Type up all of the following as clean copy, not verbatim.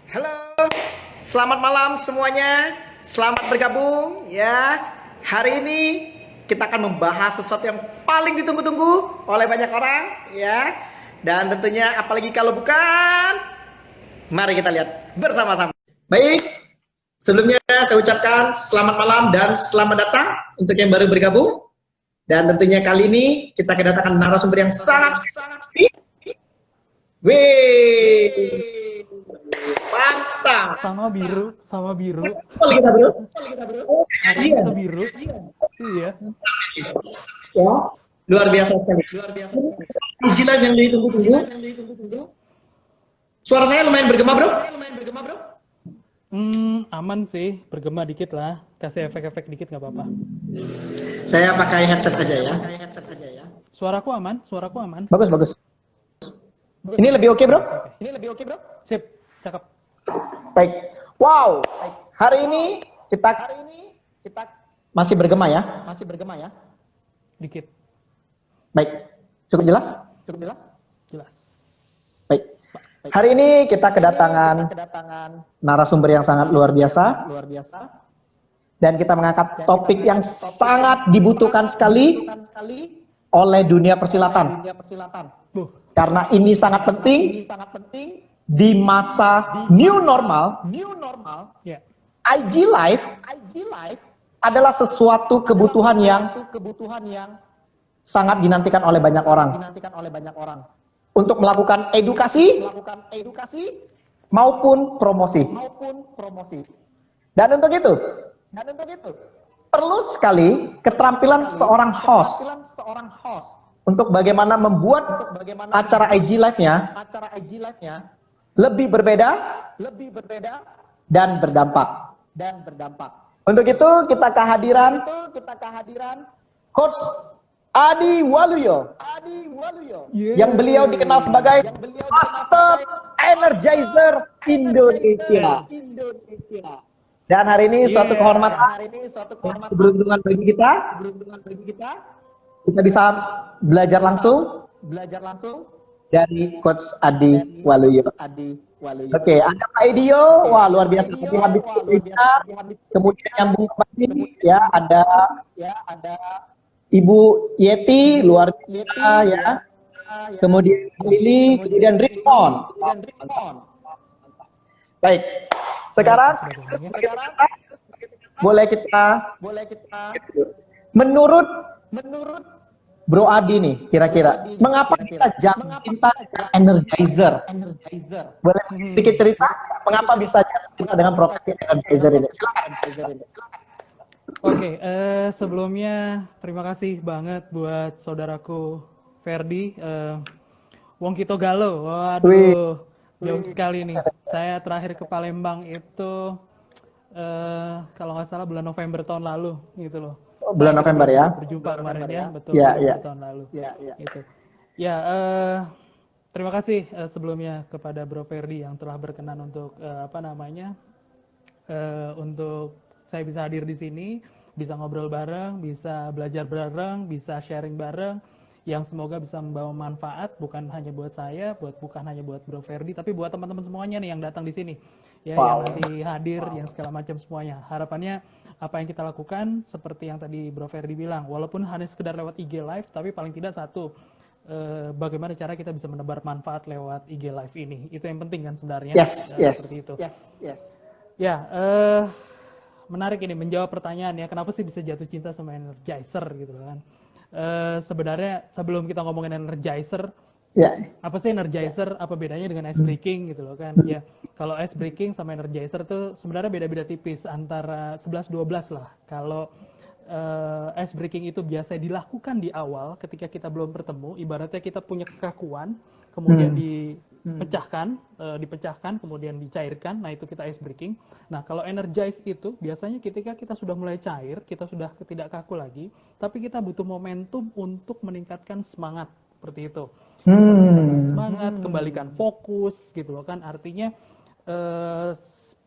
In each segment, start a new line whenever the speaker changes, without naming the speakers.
Halo, selamat malam semuanya. Selamat bergabung ya. Hari ini kita akan membahas sesuatu yang paling ditunggu-tunggu oleh banyak orang ya. Dan tentunya apalagi kalau bukan, mari kita lihat bersama-sama. Baik, sebelumnya saya ucapkan selamat malam dan selamat datang untuk yang baru bergabung. Dan tentunya kali ini kita kedatangan narasumber yang sangat Wih, mantap.
Sama biru.
Betul kita bro.
Hari
Janjian.
itu biru. Iya.
Ya, luar biasa sekali. Jilat yang ditunggu-tunggu. Suara saya lumayan bergema bro.
Aman sih, bergema dikit lah. Kasih efek-efek dikit nggak apa-apa.
Saya pakai headset aja ya.
Suaraku aman.
Bagus bagus. Ini lebih oke bro?
Sip, cakep.
Baik. Wow. Hari ini kita masih bergema ya.
Dikit.
Baik. Cukup jelas?
Jelas.
Baik. Hari ini kita kedatangan narasumber yang sangat luar biasa. Dan kita mengangkat topik yang sangat dibutuhkan sekali oleh dunia persilatan. Karena ini sangat penting di masa new normal.
Ya.
IG Live adalah sesuatu kebutuhan yang sangat dinantikan oleh banyak orang. Untuk melakukan edukasi maupun promosi. Dan untuk itu perlu sekali keterampilan seorang host untuk bagaimana membuat acara IG Live-nya lebih berbeda dan berdampak. Untuk itu kita kehadiran Coach Adi Waluyo yang beliau dikenal sebagai Master Energizer Indonesia. Dan hari ini suatu kehormatan, keberuntungan bagi kita bisa belajar langsung dari Coach Adi Waluyo. Oke, ada Pak Edio, wah luar biasa habis kemudian nyambung lagi ya, ada Ibu Yeti luar biasa ya. Kemudian Lili, kemudian Respon. Baik. Sekarang boleh kita menurut Bro Adi nih, kira-kira mengapa kita jatuh cinta dengan Energizer? Boleh sedikit cerita mengapa bisa jatuh cinta dengan profesi Energizer ini? Silakan.
Oke, sebelumnya terima kasih banget buat saudaraku Ferdi, Wong Kito Galo. Waduh, jauh sekali nih. Saya terakhir ke Palembang itu kalau nggak salah bulan November tahun lalu gitu loh.
Bulan November ya.
Berjumpa kemarin ya, betul.
Ya.
Tahun lalu. Gitu. Ya, terima kasih sebelumnya kepada Bro Ferdi yang telah berkenan untuk untuk saya bisa hadir di sini, bisa ngobrol bareng, bisa belajar bareng, bisa sharing bareng, yang semoga bisa membawa manfaat bukan hanya buat saya, bukan hanya buat Bro Ferdi, tapi buat teman-teman semuanya nih yang datang di sini, ya, yang nanti hadir, yang segala macam semuanya. Harapannya apa yang kita lakukan seperti yang tadi Bro Ferdi bilang, walaupun hanya sekedar lewat IG Live, tapi paling tidak satu, bagaimana cara kita bisa menebar manfaat lewat IG Live ini, itu yang penting kan sebenarnya. Seperti itu. Ya, menarik ini menjawab pertanyaan ya, kenapa sih bisa jatuh cinta sama Energizer gitu kan? Sebenarnya sebelum kita ngomongin Energizer, apa sih Energizer? Apa bedanya dengan ice breaking gitu loh kan? Ya, kalau ice breaking sama Energizer tuh sebenarnya beda-beda tipis, antara 11-12 lah. Kalau ice breaking itu biasa dilakukan di awal ketika kita belum bertemu, ibaratnya kita punya kekakuan, kemudian dipecahkan, kemudian dicairkan, nah itu kita ice breaking. Nah kalau energize itu biasanya ketika kita sudah mulai cair, kita sudah tidak kaku lagi, tapi kita butuh momentum untuk meningkatkan semangat, seperti itu. Semangat, kembalikan fokus gitu loh kan, artinya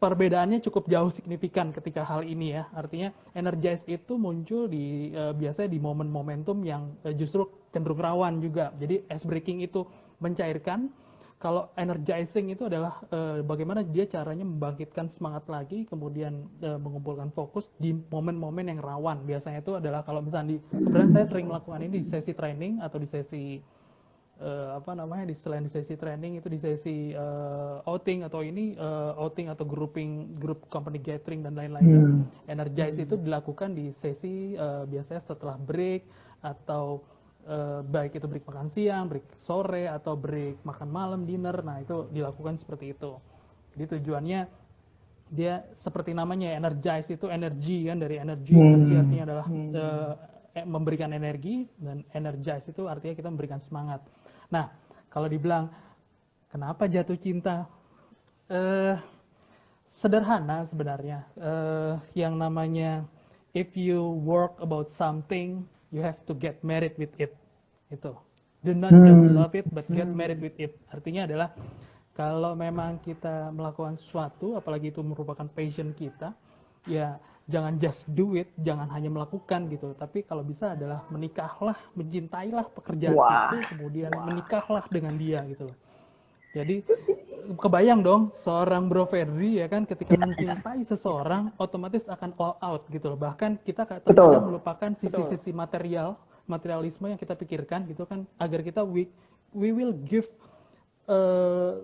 perbedaannya cukup jauh signifikan ketika hal ini ya. Artinya energize itu muncul di biasanya di momen momentum yang justru cenderung rawan juga. Jadi ice breaking itu mencairkan, kalau energizing itu adalah bagaimana dia caranya membangkitkan semangat lagi, kemudian mengumpulkan fokus di momen-momen yang rawan. Biasanya itu adalah kalau misalnya kebetulan saya sering melakukan ini di sesi training atau di sesi selain di sesi training itu di sesi outing atau outing atau grup company gathering dan lain-lainnya. Energize itu dilakukan di sesi biasanya setelah break atau baik itu break makan siang, break sore, atau break makan malam, dinner. Nah, itu dilakukan seperti itu. Jadi tujuannya dia seperti namanya energize itu energi kan, dari energi. Energi artinya adalah memberikan energi, dan energize itu artinya kita memberikan semangat. Nah, kalau dibilang kenapa jatuh cinta, sederhana sebenarnya. Yang namanya if you work about something, you have to get married with it. Itu. Do not just love it, but get married with it. Artinya adalah kalau memang kita melakukan sesuatu, apalagi itu merupakan passion kita, ya jangan just do it, jangan hanya melakukan gitu. Tapi kalau bisa adalah menikahlah, mencintailah pekerjaan itu, kemudian menikahlah dengan dia gitu loh. Jadi kebayang dong seorang Bro Ferdi ya kan, ketika mencintai seseorang otomatis akan all out gitu loh. Bahkan kita terkadang melupakan sisi-sisi materialisme yang kita pikirkan gitu kan, agar kita we will give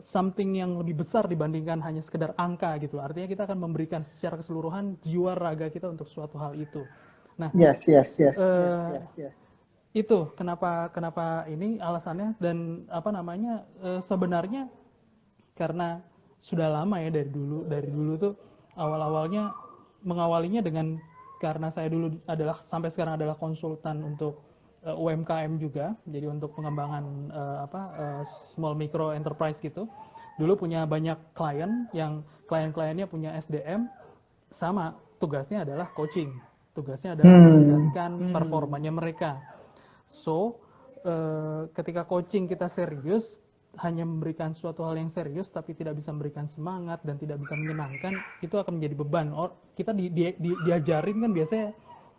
something yang lebih besar dibandingkan hanya sekedar angka gitu. Artinya kita akan memberikan secara keseluruhan jiwa raga kita untuk suatu hal itu. Nah, yes. Itu kenapa ini alasannya, dan sebenarnya karena sudah lama ya, dari dulu tuh awalnya mengawalinya dengan, karena saya dulu sampai sekarang adalah konsultan untuk UMKM juga, jadi untuk pengembangan small micro enterprise gitu. Dulu punya banyak klien yang klien-kliennya punya SDM, sama tugasnya adalah coaching, tugasnya adalah meningkatkan performanya mereka. So, ketika coaching kita serius, hanya memberikan suatu hal yang serius tapi tidak bisa memberikan semangat dan tidak bisa menyenangkan, itu akan menjadi beban. Kita diajarin kan biasanya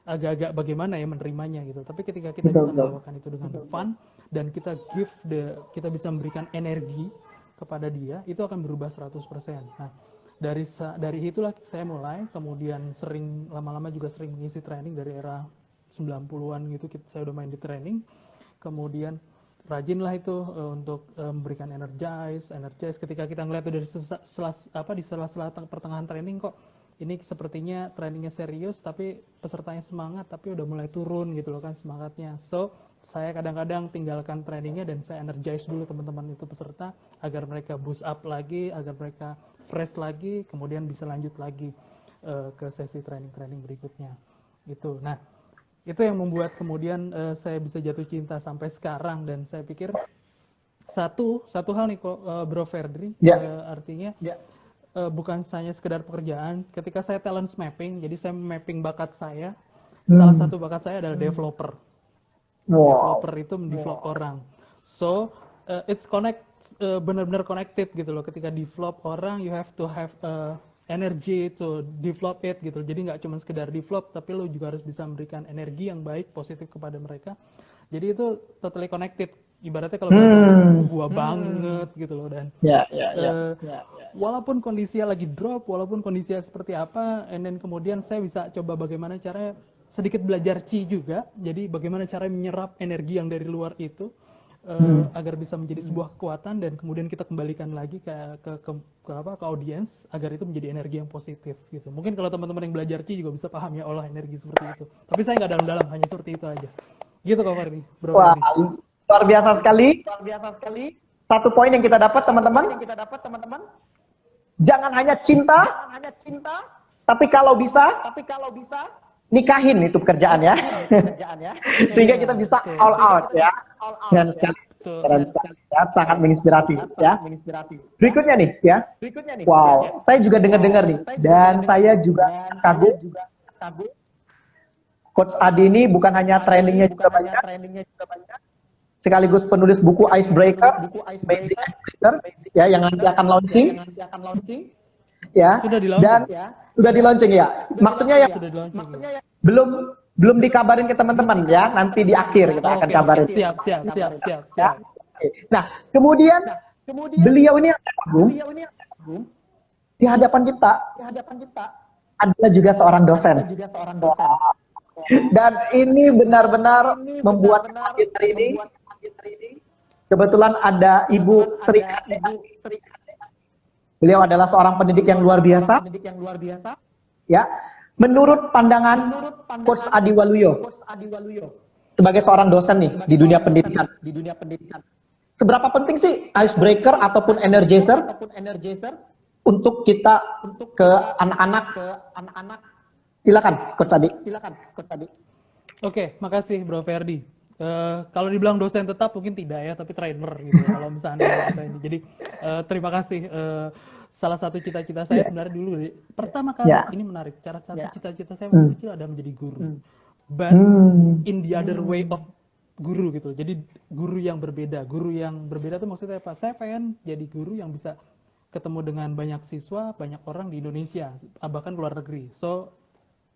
agak-agak bagaimana ya menerimanya gitu. Tapi ketika kita bisa melakukan itu dengan fun dan kita kita bisa memberikan energi kepada dia, itu akan berubah 100%. Nah, dari itulah saya mulai, kemudian lama-lama juga sering mengisi training dari era 90-an gitu. Saya udah main di training, kemudian rajinlah itu untuk memberikan energize. Ketika kita ngeliat itu di sela-sela pertengahan training, kok ini sepertinya trainingnya serius tapi pesertanya semangat, tapi udah mulai turun gitu loh kan semangatnya. So, saya kadang-kadang tinggalkan trainingnya dan saya energize dulu teman-teman itu peserta, agar mereka boost up lagi, agar mereka fresh lagi, kemudian bisa lanjut lagi ke sesi training berikutnya gitu. Nah, itu yang membuat kemudian saya bisa jatuh cinta sampai sekarang. Dan saya pikir satu hal nih kok, Bro Ferdi, artinya bukan hanya sekedar pekerjaan. Ketika saya talent mapping, jadi saya mapping bakat saya, salah satu bakat saya adalah developer. Developer itu mendevelop orang. So it's benar-benar connected gitu loh. Ketika develop orang, you have to have energy to develop it gitu. Jadi nggak cuma sekedar develop, tapi lo juga harus bisa memberikan energi yang baik, positif kepada mereka. Jadi itu totally connected. Ibaratnya kalau gua banget gitu loh. Dan walaupun kondisinya lagi drop, walaupun kondisinya seperti apa, and then kemudian saya bisa coba bagaimana caranya sedikit belajar Qi juga. Jadi bagaimana cara menyerap energi yang dari luar itu, agar bisa menjadi sebuah kekuatan, dan kemudian kita kembalikan lagi ke audiens agar itu menjadi energi yang positif gitu. Mungkin kalau teman-teman yang belajar Qi juga bisa paham ya olah energi seperti itu. Tapi saya nggak dalam-dalam, hanya seperti itu aja. Gitu Kak Ferdi, Bro.
Wah, luar biasa sekali. Satu poin yang kita dapat teman-teman. Jangan hanya cinta, tapi kalau bisa nikahin itu pekerjaan ya. Sehingga kita bisa all out ya. Dan sekali ya, sangat menginspirasi ya. Berikutnya nih ya. Wow, saya juga dengar nih, dan saya juga kagum. Coach Adi ini bukan hanya trainingnya juga banyak, sekaligus penulis buku Icebreaker, Basic Icebreaker ya, yang nanti akan launching. Ya, dan sudah di launching ya. Maksudnya ya, belum dikabarin ke teman-teman ya. Nanti di akhir kita akan kabarin.
Siap.
Ya. Nah, kemudian beliau ini yang kagum di hadapan kita adalah juga seorang dosen. Dan ini benar-benar membuat kaget hari ini. Kebetulan ada Ibu Sri Kate. Beliau adalah seorang pendidik yang luar biasa. Ya, menurut pandangan Coach Adi Waluyo sebagai seorang dosen nih di dunia pendidikan. Seberapa penting sih icebreaker ataupun energizer untuk kita ke anak-anak? Silakan, Coach Adi.
Oke, makasih Bro Ferdi. Kalau dibilang dosen tetap mungkin tidak ya, tapi trainer gitu. Kalau misalnya kita ini. Jadi terima kasih. Salah satu cita-cita saya sebenarnya dulu pertama kali ini menarik. Cara satu cita-cita saya waktu kecil ada menjadi guru. But in the other way of guru gitu. Jadi guru yang berbeda. Guru yang berbeda itu maksudnya apa? Saya pengen jadi guru yang bisa ketemu dengan banyak siswa, banyak orang di Indonesia, bahkan luar negeri. So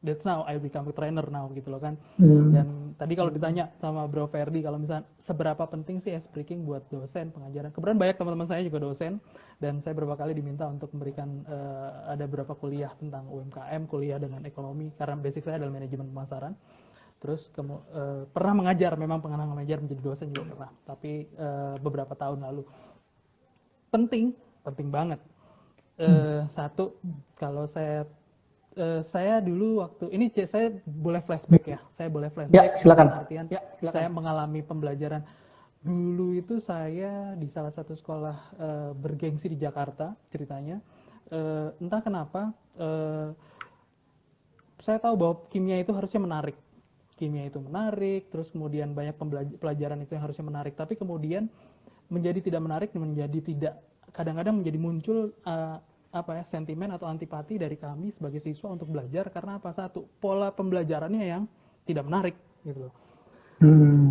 that's now I become a trainer now gitu loh kan. Dan tadi kalau ditanya sama Bro Ferdi kalau misalnya seberapa penting sih ice breaking buat dosen pengajaran. Kebetulan banyak teman-teman saya juga dosen dan saya beberapa kali diminta untuk memberikan ada beberapa kuliah tentang UMKM, kuliah dengan ekonomi karena basic saya adalah manajemen pemasaran. Terus pernah mengajar, memang pernah mengajar menjadi dosen juga pernah, tapi beberapa tahun lalu. Penting banget. Satu, kalau saya dulu waktu ini saya boleh flashback ya. Saya boleh flashback.
Ya, silakan.
Artian saya mengalami pembelajaran. Dulu itu saya di salah satu sekolah bergengsi di Jakarta ceritanya. Entah kenapa saya tahu bahwa kimia itu harusnya menarik. Kimia itu menarik, terus kemudian banyak pelajaran itu yang harusnya menarik. Tapi kemudian menjadi tidak menarik, menjadi tidak, kadang-kadang menjadi muncul sentimen atau antipati dari kami sebagai siswa untuk belajar karena apa? Satu, pola pembelajarannya yang tidak menarik gitu loh.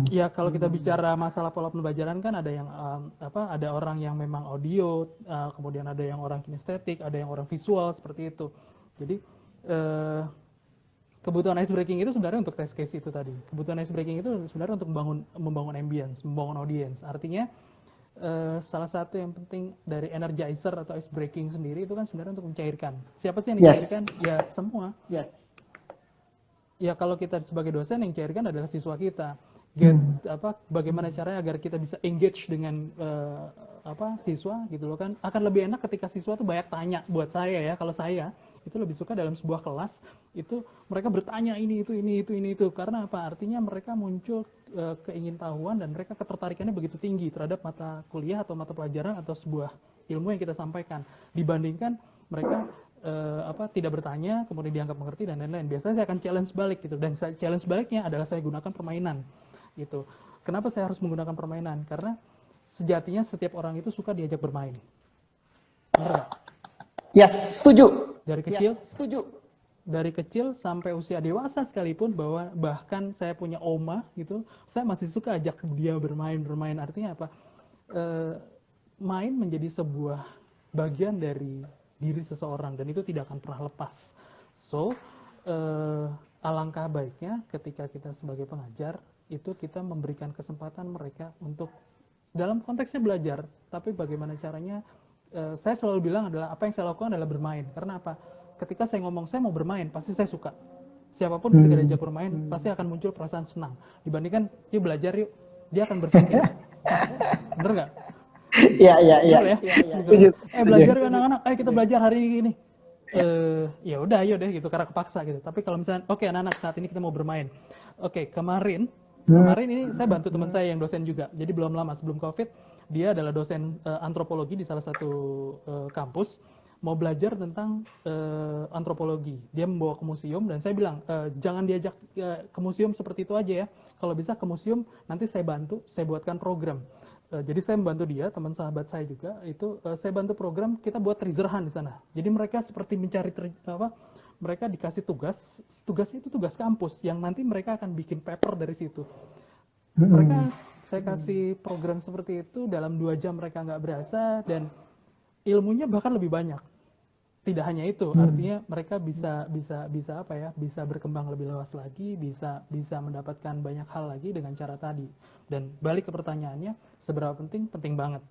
Ya kalau kita bicara masalah pola pembelajaran kan ada yang ada orang yang memang audio, kemudian ada yang orang kinestetik, ada yang orang visual seperti itu. Jadi kebutuhan ice breaking itu sebenarnya untuk test case itu tadi. Kebutuhan ice breaking itu sebenarnya untuk membangun ambience, membangun audience. Artinya salah satu yang penting dari energizer atau ice breaking sendiri itu kan sebenarnya untuk mencairkan. Siapa sih yang mencairkan? Ya semua. Ya kalau kita sebagai dosen yang mencairkan adalah siswa kita. Bagaimana caranya agar kita bisa engage dengan siswa gitu loh kan. Akan lebih enak ketika siswa tuh banyak tanya buat saya ya. Kalau saya itu lebih suka dalam sebuah kelas itu mereka bertanya ini itu karena apa? Artinya mereka muncul keingintahuan dan mereka ketertarikannya begitu tinggi terhadap mata kuliah atau mata pelajaran atau sebuah ilmu yang kita sampaikan dibandingkan mereka tidak bertanya kemudian dianggap mengerti dan lain-lain. Biasanya saya akan challenge balik gitu dan challenge baliknya adalah saya gunakan permainan gitu. Kenapa saya harus menggunakan permainan? Karena sejatinya setiap orang itu suka diajak bermain. Benar nggak?
Yes, setuju.
Dari kecil sampai usia dewasa sekalipun bahkan saya punya oma gitu, saya masih suka ajak dia bermain. Artinya apa? Main menjadi sebuah bagian dari diri seseorang dan itu tidak akan pernah lepas. So, alangkah baiknya ketika kita sebagai pengajar itu kita memberikan kesempatan mereka untuk dalam konteksnya belajar, tapi bagaimana caranya saya selalu bilang adalah apa yang saya lakukan adalah bermain. Karena apa? Ketika saya ngomong saya mau bermain, pasti saya suka. Siapapun ketika diajak bermain, pasti akan muncul perasaan senang. Dibandingkan, yuk belajar yuk, dia akan berpikir. Bener nggak?
Iya.
Belajar yuk anak-anak, ayo kita belajar hari ini. Ya udah, ayo deh gitu, karena kepaksa gitu. Tapi kalau misalnya, oke anak-anak saat ini kita mau bermain. Oke, kemarin ini saya bantu teman saya yang dosen juga. Jadi belum lama sebelum COVID, dia adalah dosen antropologi di salah satu kampus, mau belajar tentang antropologi. Dia membawa ke museum dan saya bilang, jangan diajak ke museum seperti itu aja ya. Kalau bisa ke museum, nanti saya bantu, saya buatkan program. Jadi saya membantu dia, teman sahabat saya juga, itu saya bantu program, kita buat treasure hunt di sana. Jadi mereka seperti mencari mereka dikasih tugasnya itu tugas kampus, yang nanti mereka akan bikin paper dari situ. Saya kasih program seperti itu, dalam 2 jam mereka nggak berasa, dan ilmunya bahkan lebih banyak. Tidak hanya itu, artinya mereka bisa berkembang lebih luas lagi, bisa mendapatkan banyak hal lagi dengan cara tadi. Dan balik ke pertanyaannya, seberapa penting? Penting banget.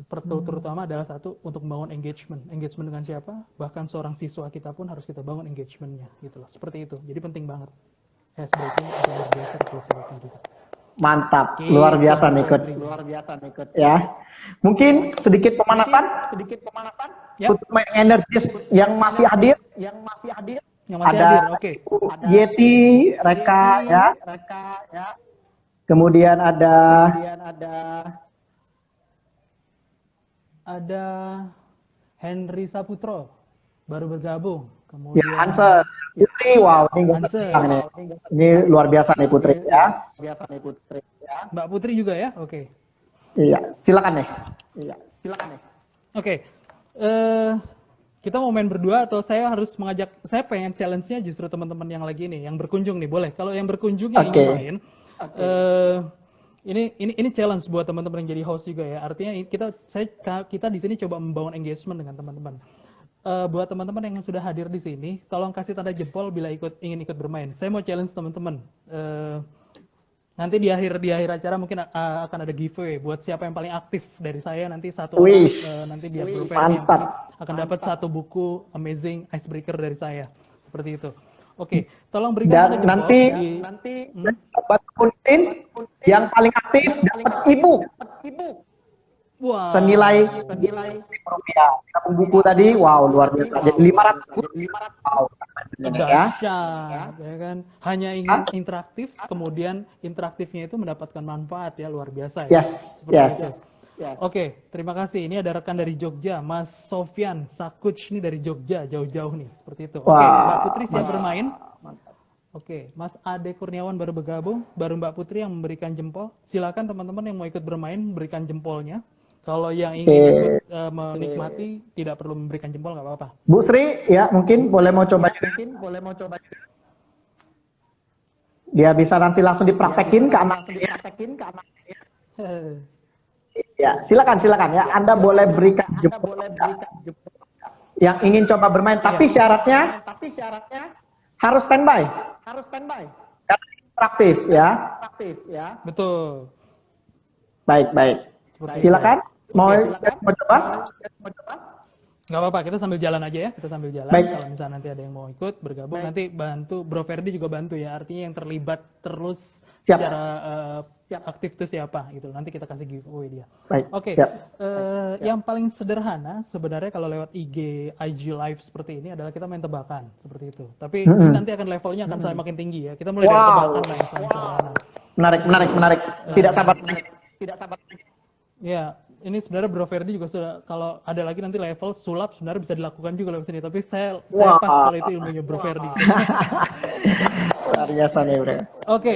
Terutama adalah satu untuk membangun engagement. Engagement dengan siapa? Bahkan seorang siswa kita pun harus kita bangun engagementnya gitu loh. Seperti itu. Jadi penting banget. Ice breaking atau luar biasa refleksi juga.
Mantap,
Oke,
luar biasa nih
Mas
coach.
Febri.
Luar biasa nih coach. Ya, mungkin sedikit pemanasan,
Ya,
untuk main energis yang masih hadir.
yang masih
Ada
hadir. Oke.
Yeti, Reka, ya. Kemudian ada
Ada Henry Saputro baru bergabung.
ya
Kemudian
Hansen, Putri. Wow, ini nggak
Hansen.
tenang nih. Ini luar biasa nih Putri ya.
Mbak Putri juga ya. Oke.
Iya, silakan nih.
Oke. Kita mau main berdua atau saya harus mengajak, saya pengen challenge-nya justru teman-teman yang lagi nih, yang berkunjung nih, boleh. Kalau yang berkunjung yang ingin main, ini challenge buat teman-teman yang jadi host juga ya. Artinya kita di sini coba membangun engagement dengan teman-teman. Buat teman-teman yang sudah hadir di sini, tolong kasih tanda jempol bila ingin ikut bermain. Saya mau challenge teman-teman. Nanti di akhir acara mungkin akan ada giveaway buat siapa yang paling aktif dari saya, nanti satu orang nanti biar
mantap.
akan dapat satu buku Amazing Icebreaker dari saya. Seperti itu. Oke, tolong berikan tanda
Dan
jempol.
nanti dapat kuntin yang paling aktif dapat ibu
Wah.
senilai rupiah. Kita buku tadi, wow luar biasa. Jadi 500. Wow, ya.
Dahsyat, ya kan? Hanya ingin interaktif, kemudian interaktifnya itu mendapatkan manfaat ya, luar biasa ya.
Yes,
Seperti
yes.
itu. Oke, terima kasih. Ini ada rekan dari Jogja, Mas Sofyan Sakuc ini dari Jogja, jauh-jauh nih, seperti itu. Oke,
Wah,
Mbak Putri siap bermain? Oke, Mas Ade Kurniawan baru bergabung, baru Mbak Putri yang memberikan jempol. Silakan teman-teman yang mau ikut bermain berikan jempolnya. Kalau yang ingin ikut menikmati tidak perlu memberikan jempol, nggak apa-apa.
Bu Sri, ya mungkin boleh mau coba juga. Dia bisa nanti langsung dipraktekin ke anaknya. Ya, silakan ya. Anda boleh berikan jempol. Yang ingin coba bermain, tapi syaratnya harus standby. Karena interaktif ya.
Betul.
Baik. Silakan. Mau coba?
Nggak apa-apa, kita sambil jalan aja ya. Kita sambil jalan.
Baik.
Kalau misalnya nanti ada yang mau ikut bergabung, nanti bantu Bro Ferdi juga bantu ya. Artinya yang terlibat terus
Siap.
secara aktif itu siapa gitu. Nanti kita kasih giveaway dia.
Baik.
Oke.
Siap.
Yang paling sederhana sebenarnya kalau lewat IG live seperti ini adalah kita main tebakan seperti itu. Tapi ini nanti akan levelnya akan semakin tinggi ya. Kita mulai dari tebakan lah yang paling sederhana.
Menarik. Tidak sabar.
Ya, ini sebenarnya Bro Ferdi juga sudah, kalau ada lagi nanti level sulap sebenarnya bisa dilakukan juga lewat sini, tapi saya pas kalau itu ilmunya Bro Ferdi.
Luar biasa nih, Bro.
Oke,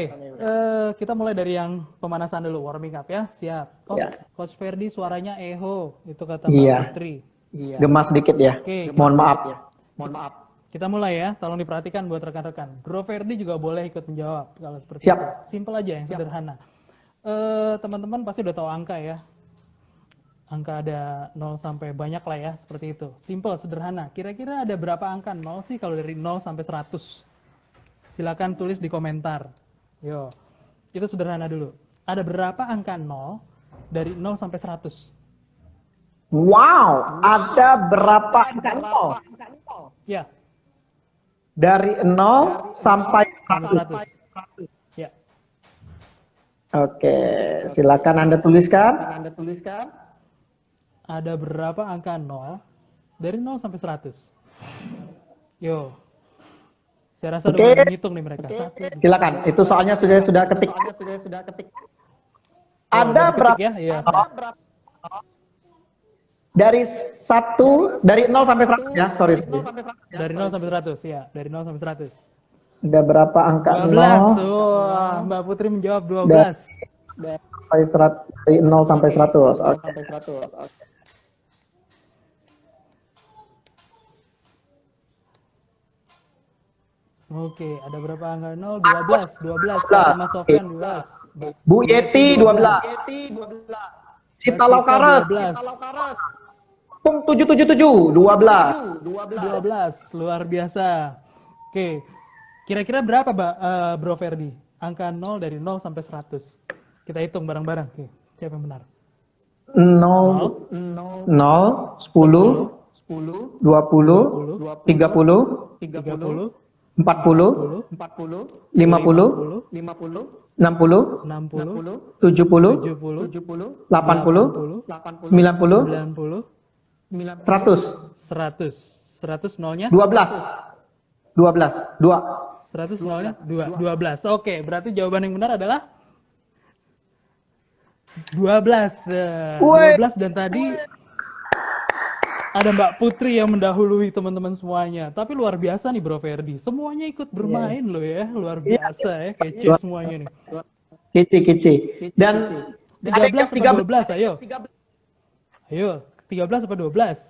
kita mulai dari yang pemanasan dulu, warming up ya, siap. Oh,
Ya.
Coach Ferdi suaranya eho, itu kata
Iya.
Mbak Putri.
Gemas sedikit ya.
Oke,
Mohon maaf.
kita mulai ya, tolong diperhatikan buat rekan-rekan. Bro Ferdi juga boleh ikut menjawab kalau seperti
Siap.
itu. Simple aja yang sederhana. Teman-teman pasti udah tahu angka ya. Angka ada 0 sampai banyak lah ya, seperti itu. Simple, sederhana. Kira-kira ada berapa angka 0 sih kalau dari 0 sampai 100? Silakan tulis di komentar. Yo, itu sederhana dulu. Ada berapa angka 0 dari 0 sampai 100?
Wow, ada berapa angka 0?
Ya,
Dari 0 sampai 100.
100. Ya,
Oke, silakan Anda tuliskan.
ada berapa angka 0 dari 0 sampai 100? Yo, saya rasa udah mulai menghitung nih mereka.
Silakan. Itu soalnya sudah ketik. Ada
Ketik
berapa?
ya? Iya.
Dari 0 sampai 100 ya, sorry.
Dari 0 sampai 100 ya, dari 0 sampai 100.
Ada berapa angka
12.
0?
Wah, Mbak Putri menjawab 12.
Dari 0 sampai 100. Oke.
Oke, ada berapa angka 0? 12. 12. Mas Sofyan 12.
Bu Yeti 12. Cita Laukaret
12.
Pung 777 12.
12. Luar biasa. Oke. Kira-kira berapa, Bro Ferdi? Angka 0 dari 0 sampai 100. Kita hitung bareng-bareng. Oke. Siapa yang benar?
0, 0, 10, 20, 30,
30,
40,
40,
50, 60,
60,
70,
70,
80, 90,
90,
100,
100. 100 nolnya?
12, 12, 2.
100 nolnya 12. Oke, berarti jawaban yang benar adalah 12.
Woi.
12 dan tadi ada Mbak Putri yang mendahului teman-teman semuanya. Tapi luar biasa nih Bro Ferdi. Semuanya ikut bermain loh ya. Luar biasa ya. Kece semuanya nih.
Kece. Dan
13 apa 12? Ayo. Ayo. 13 apa 12?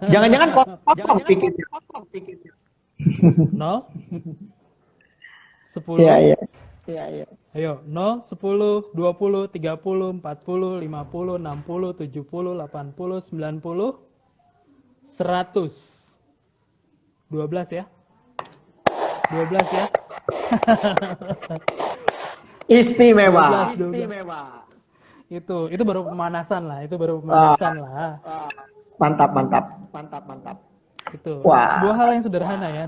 Jangan-jangan kosong pikirnya.
0? 10?
Iya.
Ayo, 0, 10, 20, 30, 40, 50, 60, 70, 80, 90, 100. 12 ya? 12 ya?
Istimewa.
12. Itu baru pemanasan lah,
Mantap.
Itu
Wah.
sebuah hal yang sederhana ya,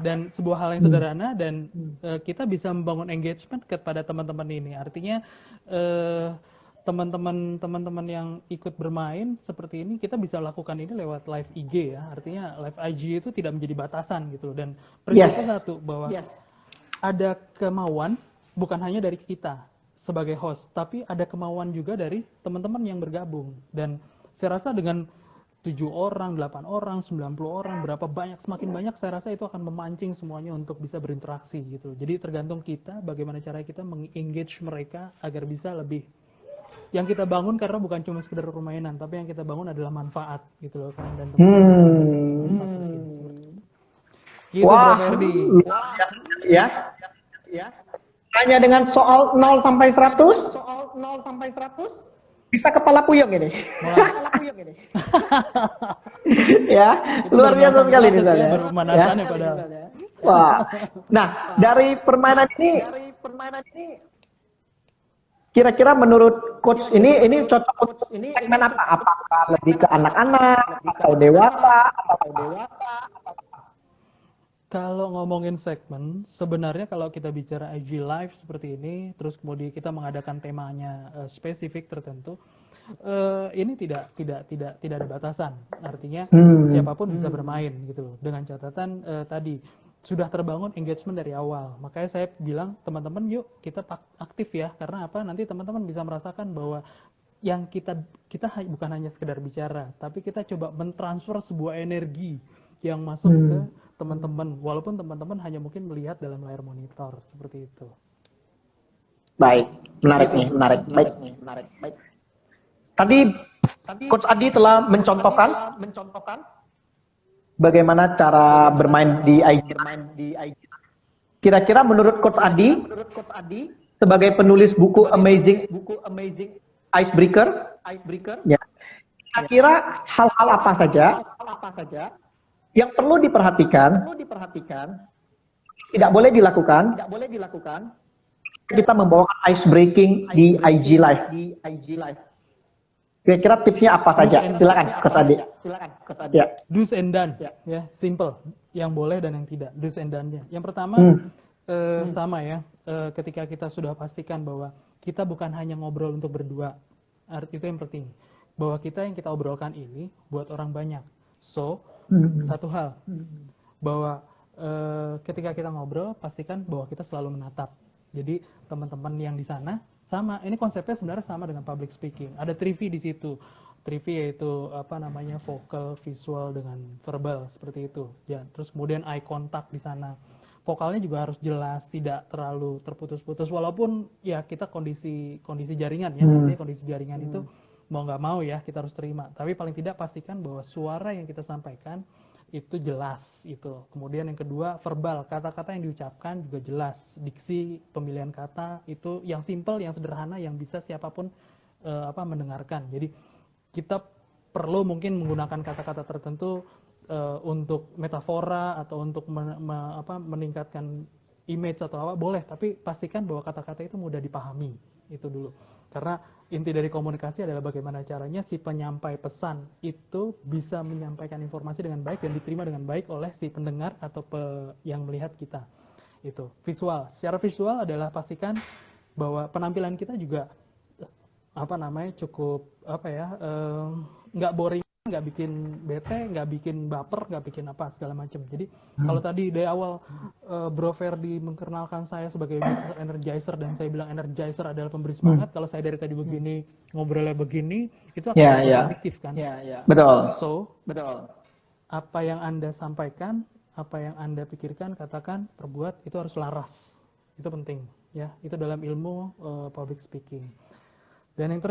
dan kita bisa membangun engagement kepada teman-teman ini. Artinya teman-teman yang ikut bermain seperti ini, kita bisa lakukan ini lewat live IG ya. Artinya live IG itu tidak menjadi batasan gitu. Dan prinsipnya satu, bahwa ada kemauan bukan hanya dari kita sebagai host, tapi ada kemauan juga dari teman-teman yang bergabung. Dan saya rasa dengan 7 orang, 8 orang, 90 orang, berapa banyak, semakin banyak, saya rasa itu akan memancing semuanya untuk bisa berinteraksi gitu. Jadi tergantung kita bagaimana cara kita meng-engage mereka agar bisa lebih, yang kita bangun karena bukan cuma sekedar permainan, tapi yang kita bangun adalah manfaat gitu loh kan, dan gitu Bro Ferdi.
Ya. Hanya dengan soal 0 sampai 100 bisa kepala puyeng ini. Ya,
Itu
luar biasa sekali
ya,
misalnya.
baru pemanasannya padahal.
Wah. Nah, dari permainan ini kira-kira menurut coach ini cocok untuk segmen apa? Apakah lebih ke anak-anak atau dewasa?
Kalau ngomongin segmen, sebenarnya kalau kita bicara IG Live seperti ini, terus kemudian kita mengadakan temanya spesifik tertentu, ini tidak ada batasan. Artinya siapapun bisa bermain gitu loh. Dengan catatan tadi sudah terbangun engagement dari awal. Makanya saya bilang teman-teman yuk kita aktif ya, karena apa? Nanti teman-teman bisa merasakan bahwa yang kita bukan hanya sekedar bicara, tapi kita coba mentransfer sebuah energi yang masuk ke teman-teman, walaupun teman-teman hanya mungkin melihat dalam layar monitor seperti itu.
Baik, menarik. Baik. Tadi Coach Adi telah mencontohkan bagaimana cara bermain di IG. Kira-kira menurut Coach Adi sebagai penulis buku Amazing Icebreaker, ya, kira-kira hal-hal apa saja yang perlu diperhatikan, tidak boleh dilakukan, kita membawakan ice breaking di IG Live. Kira-kira tipsnya apa saja? Silakan, Coach Adi. Ya.
Do's and done, ya, simple. Yang boleh dan yang tidak. Do's and done-nya. Yang pertama, sama ya. Ketika kita sudah pastikan bahwa kita bukan hanya ngobrol untuk berdua, itu yang penting. Bahwa yang kita obrolkan ini buat orang banyak. So, satu hal, bahwa ketika kita ngobrol, pastikan bahwa kita selalu menatap. Jadi teman-teman yang di sana sama, ini konsepnya sebenarnya sama dengan public speaking. Ada 3V di situ. 3V yaitu vocal, visual, dengan verbal seperti itu. Ya, terus kemudian eye contact di sana. Vokalnya juga harus jelas, tidak terlalu terputus-putus. Walaupun ya kita kondisi jaringan ya, artinya kondisi jaringan itu mau nggak mau ya kita harus terima. Tapi paling tidak pastikan bahwa suara yang kita sampaikan itu jelas itu. Kemudian yang kedua, verbal, kata-kata yang diucapkan juga jelas, diksi, pemilihan kata itu yang simple, yang sederhana, yang bisa siapapun mendengarkan. Jadi kita perlu mungkin menggunakan kata-kata tertentu untuk metafora atau untuk meningkatkan image atau apa boleh, tapi pastikan bahwa kata-kata itu mudah dipahami itu dulu. Karena inti dari komunikasi adalah bagaimana caranya si penyampai pesan itu bisa menyampaikan informasi dengan baik dan diterima dengan baik oleh si pendengar atau yang melihat kita. Itu visual. Secara visual adalah pastikan bahwa penampilan kita juga cukup nggak boring, nggak bikin bete, nggak bikin baper, nggak bikin apa segala macam. Jadi kalau tadi dari awal Bro Ferdi mengenalkan saya sebagai Mr. Energizer dan saya bilang Energizer adalah pemberi semangat, kalau saya dari tadi begini ngobrolnya begini, itu akan kontradiktif kan?
Betul.
So, apa yang Anda sampaikan, apa yang Anda pikirkan, katakan, perbuat itu harus laras. Itu penting ya. Itu dalam ilmu public speaking. Dan yang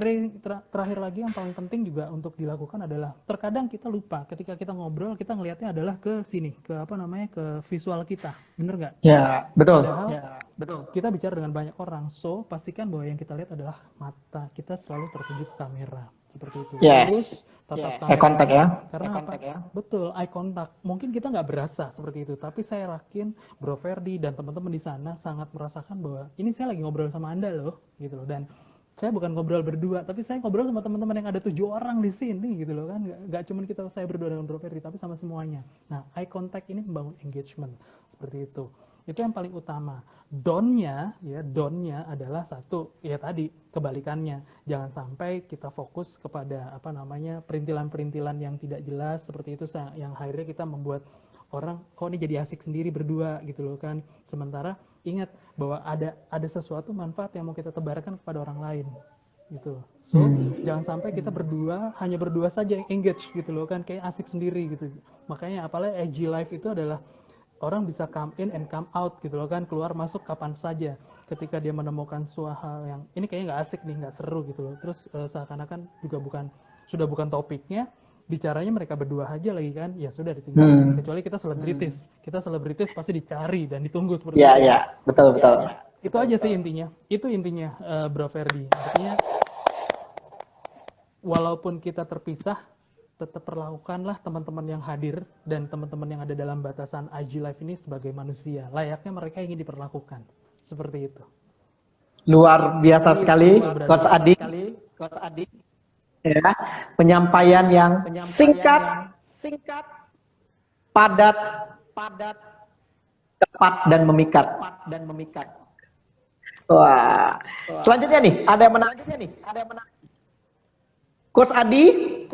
terakhir lagi yang paling penting juga untuk dilakukan adalah terkadang kita lupa ketika kita ngobrol kita ngelihatnya adalah ke sini, ke visual kita, bener nggak?
Ya, betul.
Padahal kita bicara dengan banyak orang, so pastikan bahwa yang kita lihat adalah mata kita selalu tertuju ke kamera, seperti itu.
Yes.
Terus tatap kamera.
Eye contact ya.
Karena apa? Betul, eye contact. Mungkin kita nggak berasa seperti itu, tapi saya yakin Bro Ferdi dan teman-teman di sana sangat merasakan bahwa ini saya lagi ngobrol sama Anda loh, gitu loh. Dan saya bukan ngobrol berdua, tapi saya ngobrol sama teman-teman yang ada 7 orang di sini gitu loh kan. Nggak cuma saya berdua dengan Bro Ferdi, tapi sama semuanya. Nah, eye contact ini membangun engagement seperti itu. Itu yang paling utama. Down-nya adalah satu, ya tadi kebalikannya. Jangan sampai kita fokus kepada perintilan-perintilan yang tidak jelas seperti itu yang akhirnya kita membuat orang kok ini jadi asik sendiri berdua gitu loh kan. Sementara ingat bahwa ada sesuatu manfaat yang mau kita tebarkan kepada orang lain gitu. So, jangan sampai kita hanya berdua saja yang engage gitu loh kan, kayak asik sendiri gitu. Makanya apalagi IG Live itu adalah orang bisa come in and come out gitu loh kan, keluar masuk kapan saja ketika dia menemukan suatu hal yang ini kayaknya nggak asik nih, nggak seru gitu loh. Terus seakan-akan juga bukan topiknya, bicaranya mereka berdua aja lagi kan, ya sudah ditinggalkan. Kecuali kita selebritis pasti dicari dan ditunggu seperti itu.
Iya, betul.
Itu aja sih intinya. Itu intinya Bro Ferdi. Artinya walaupun kita terpisah, tetap perlakukanlah teman-teman yang hadir dan teman-teman yang ada dalam batasan IG Live ini sebagai manusia. Layaknya mereka ingin diperlakukan. Seperti itu.
Luar biasa sekali, Coach Adi. Ya, penyampaian yang singkat, padat, tepat dan memikat. Wah. Selanjutnya nih, ada yang menarik. Coach Adi,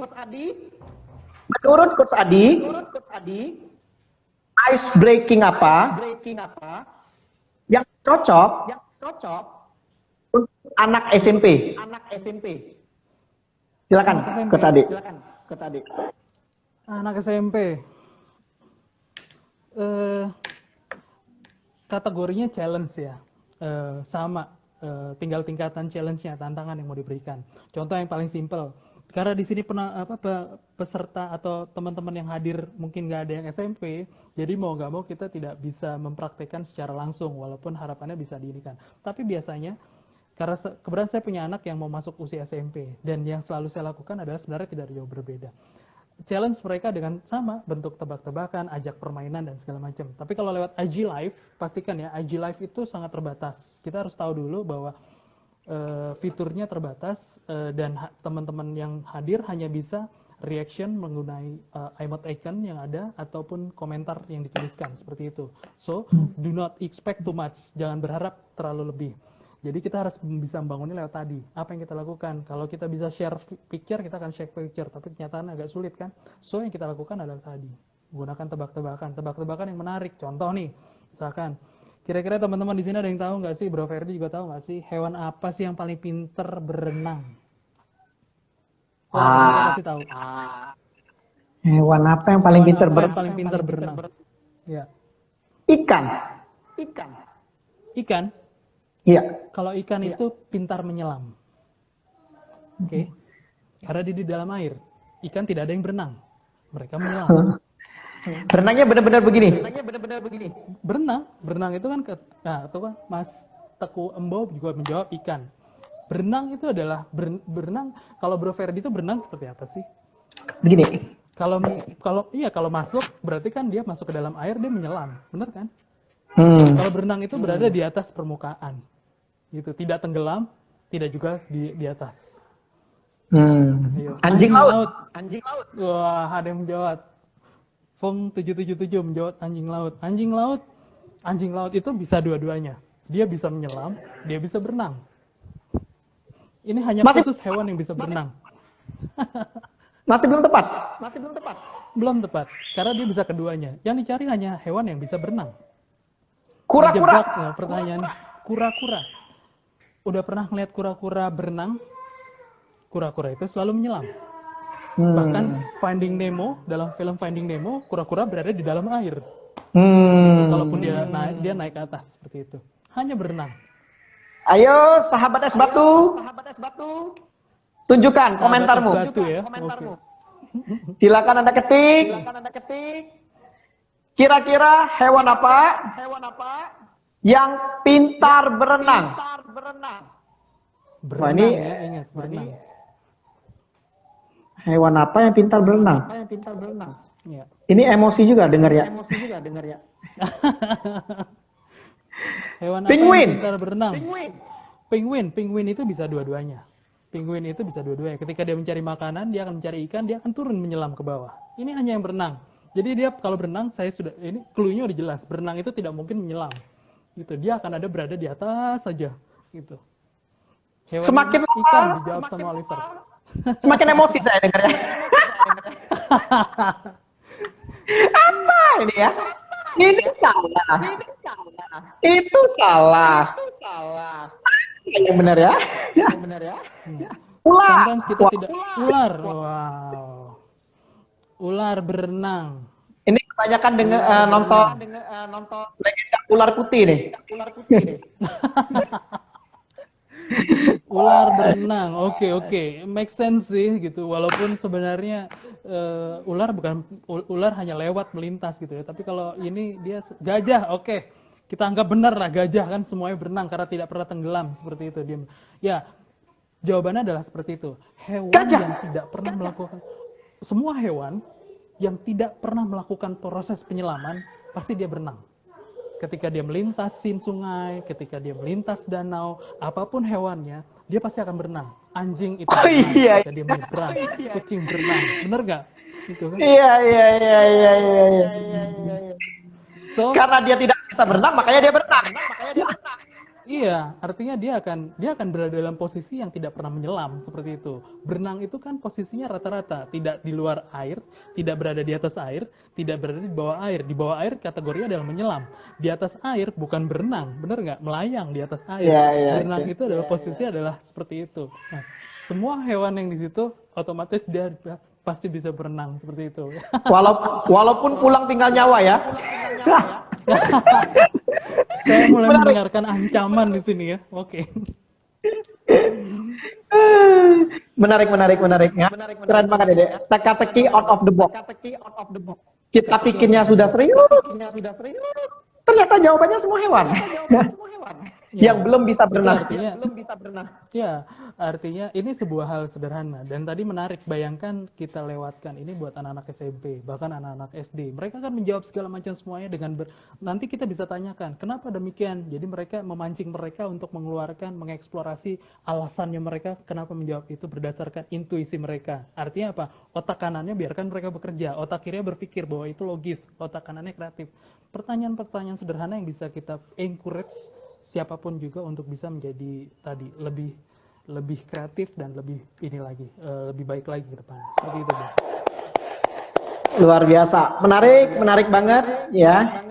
menurut Coach Adi, ice breaking apa yang cocok untuk anak SMP? Silakan, Coach Adi.
Anak SMP. Kategorinya challenge ya. Sama. Tinggal tingkatan challenge-nya, tantangan yang mau diberikan. Contoh yang paling simpel. Karena di sini peserta atau teman-teman yang hadir mungkin nggak ada yang SMP, jadi mau nggak mau kita tidak bisa mempraktekkan secara langsung, walaupun harapannya bisa diinikan. Tapi biasanya, karena kebetulan saya punya anak yang mau masuk usia SMP, dan yang selalu saya lakukan adalah sebenarnya tidak jauh berbeda. Challenge mereka dengan sama, bentuk tebak-tebakan, ajak permainan, dan segala macam. Tapi kalau lewat IG Live, pastikan ya, IG Live itu sangat terbatas. Kita harus tahu dulu bahwa fiturnya terbatas dan teman-teman yang hadir hanya bisa reaction menggunakan emote icon yang ada ataupun komentar yang dituliskan seperti itu. So, do not expect too much. Jangan berharap terlalu lebih. Jadi kita harus bisa membangunnya lewat tadi. Apa yang kita lakukan? Kalau kita bisa share picture, kita akan share picture. Tapi kenyataan agak sulit kan? So, yang kita lakukan adalah tadi. Gunakan tebak-tebakan. Tebak-tebakan yang menarik. Contoh nih, misalkan, kira-kira teman-teman di sini ada yang tahu nggak sih, Bro Ferdi juga tahu nggak sih, hewan apa sih yang paling pinter berenang? Kita pasti tahu.
Hewan apa yang paling pinter
berenang? Ya.
Ikan.
Ikan?
Iya.
Kalau ikan itu pintar menyelam. Oke. Karena dia di dalam air. Ikan tidak ada yang berenang. Mereka menyelam.
Berenangnya benar-benar begini.
Berenang itu kan itu kan Mas Teku Embo juga menjawab ikan. Berenang itu adalah berenang. Kalau Bro Ferdi itu berenang seperti apa sih?
Begini.
Kalau masuk berarti kan dia masuk ke dalam air, dia menyelam, benar kan? Kalau berenang itu berada di atas permukaan, gitu. Tidak tenggelam, tidak juga di atas. Ayo.
Anjing laut.
Wah, ada yang menjawab. Fong 777 menjawab anjing laut. Anjing laut itu bisa dua-duanya. Dia bisa menyelam, dia bisa berenang. Ini hanya khusus hewan yang bisa berenang.
Masih belum tepat.
Belum tepat, karena dia bisa keduanya. Yang dicari hanya hewan yang bisa berenang.
Kura-kura.
Terjebak, ya, pertanyaan kura-kura. Udah pernah ngeliat kura-kura berenang? Kura-kura itu selalu menyelam. Bahkan Finding Nemo, dalam film Finding Nemo, kura-kura berada di dalam air. Kalaupun dia naik ke atas seperti itu. Hanya berenang.
Ayo, sahabat es batu. Tunjukkan komentarmu.
Sahabat es batu ya. Oke.
Silakan Anda ketik. Kira-kira hewan apa yang pintar berenang?
Berenang
ini-
ya, ingat berenang.
Hewan apa yang pintar berenang?
Ya.
Ini emosi juga dengar ya.
Hewan apa
Penguin.
yang pintar berenang? Penguin itu bisa dua-duanya. Ketika dia mencari makanan, dia akan mencari ikan, dia akan turun menyelam ke bawah. Ini hanya yang berenang. Jadi dia kalau berenang, ini clue-nya udah jelas. Berenang itu tidak mungkin menyelam. Gitu. Dia akan berada di atas saja. Gitu. Hewan
Semakin
ikan
lama,
dijawab sama Oliver.
Semakin emosi saya dengar ya. Apa ini ya? Ini salah. Itu salah. Yang benar ya? Ular.
Sometimes kita tidak ular. Wow. Ular berenang.
Ini kebanyakan dengan nonton legenda ular putih nih.
Ular berenang. Oke. Make sense sih gitu. Walaupun sebenarnya ular hanya lewat melintas gitu ya. Tapi kalau ini dia gajah. Oke. Kita anggap benar lah, gajah kan semuanya berenang karena tidak pernah tenggelam seperti itu dia. Ya. Jawabannya adalah seperti itu. Hewan yang tidak pernah melakukan semua hewan yang tidak pernah melakukan proses penyelaman pasti dia berenang. Ketika dia melintasin sungai, ketika dia melintas danau, apapun hewannya, dia pasti akan berenang. Anjing itu berenang, ketika dia menyeberang, kucing berenang, bener nggak? Gitu kan?
Iya.
So,
Karena dia tidak bisa berenang, makanya dia berenang.
iya, artinya dia akan berada dalam posisi yang tidak pernah menyelam seperti itu. Berenang itu kan posisinya rata-rata tidak di luar air, tidak berada di atas air, tidak berada di bawah air. Di bawah air kategorinya adalah menyelam. Di atas air bukan berenang, bener nggak? Melayang di atas air. Berenang itu adalah posisinya adalah seperti itu. Nah, semua hewan yang di situ otomatis dia pasti bisa berenang seperti itu.
Walaupun pulang tinggal nyawa ya.
Saya mulai mendengarkan ancaman di sini ya. Oke.
Menarik ya. Keren banget ya. Teka-teki out of the box. Kita pikirnya sudah serius. Ternyata jawabannya semua hewan. Yang belum bisa berenang.
Artinya ini sebuah hal sederhana dan tadi menarik, bayangkan kita lewatkan ini buat anak-anak SMP, bahkan anak-anak SD. Mereka kan menjawab segala macam semuanya dengan nanti kita bisa tanyakan, kenapa demikian? Jadi mereka memancing mereka untuk mengeluarkan, mengeksplorasi alasannya mereka kenapa menjawab itu berdasarkan intuisi mereka. Artinya apa? Otak kanannya biarkan mereka bekerja, otak kirinya berpikir bahwa itu logis, otak kanannya kreatif. Pertanyaan-pertanyaan sederhana yang bisa kita encourage siapapun juga untuk bisa menjadi tadi lebih kreatif dan lebih baik lagi ke depan. Seperti itu, Bang.
Luar biasa. Menarik banget ya.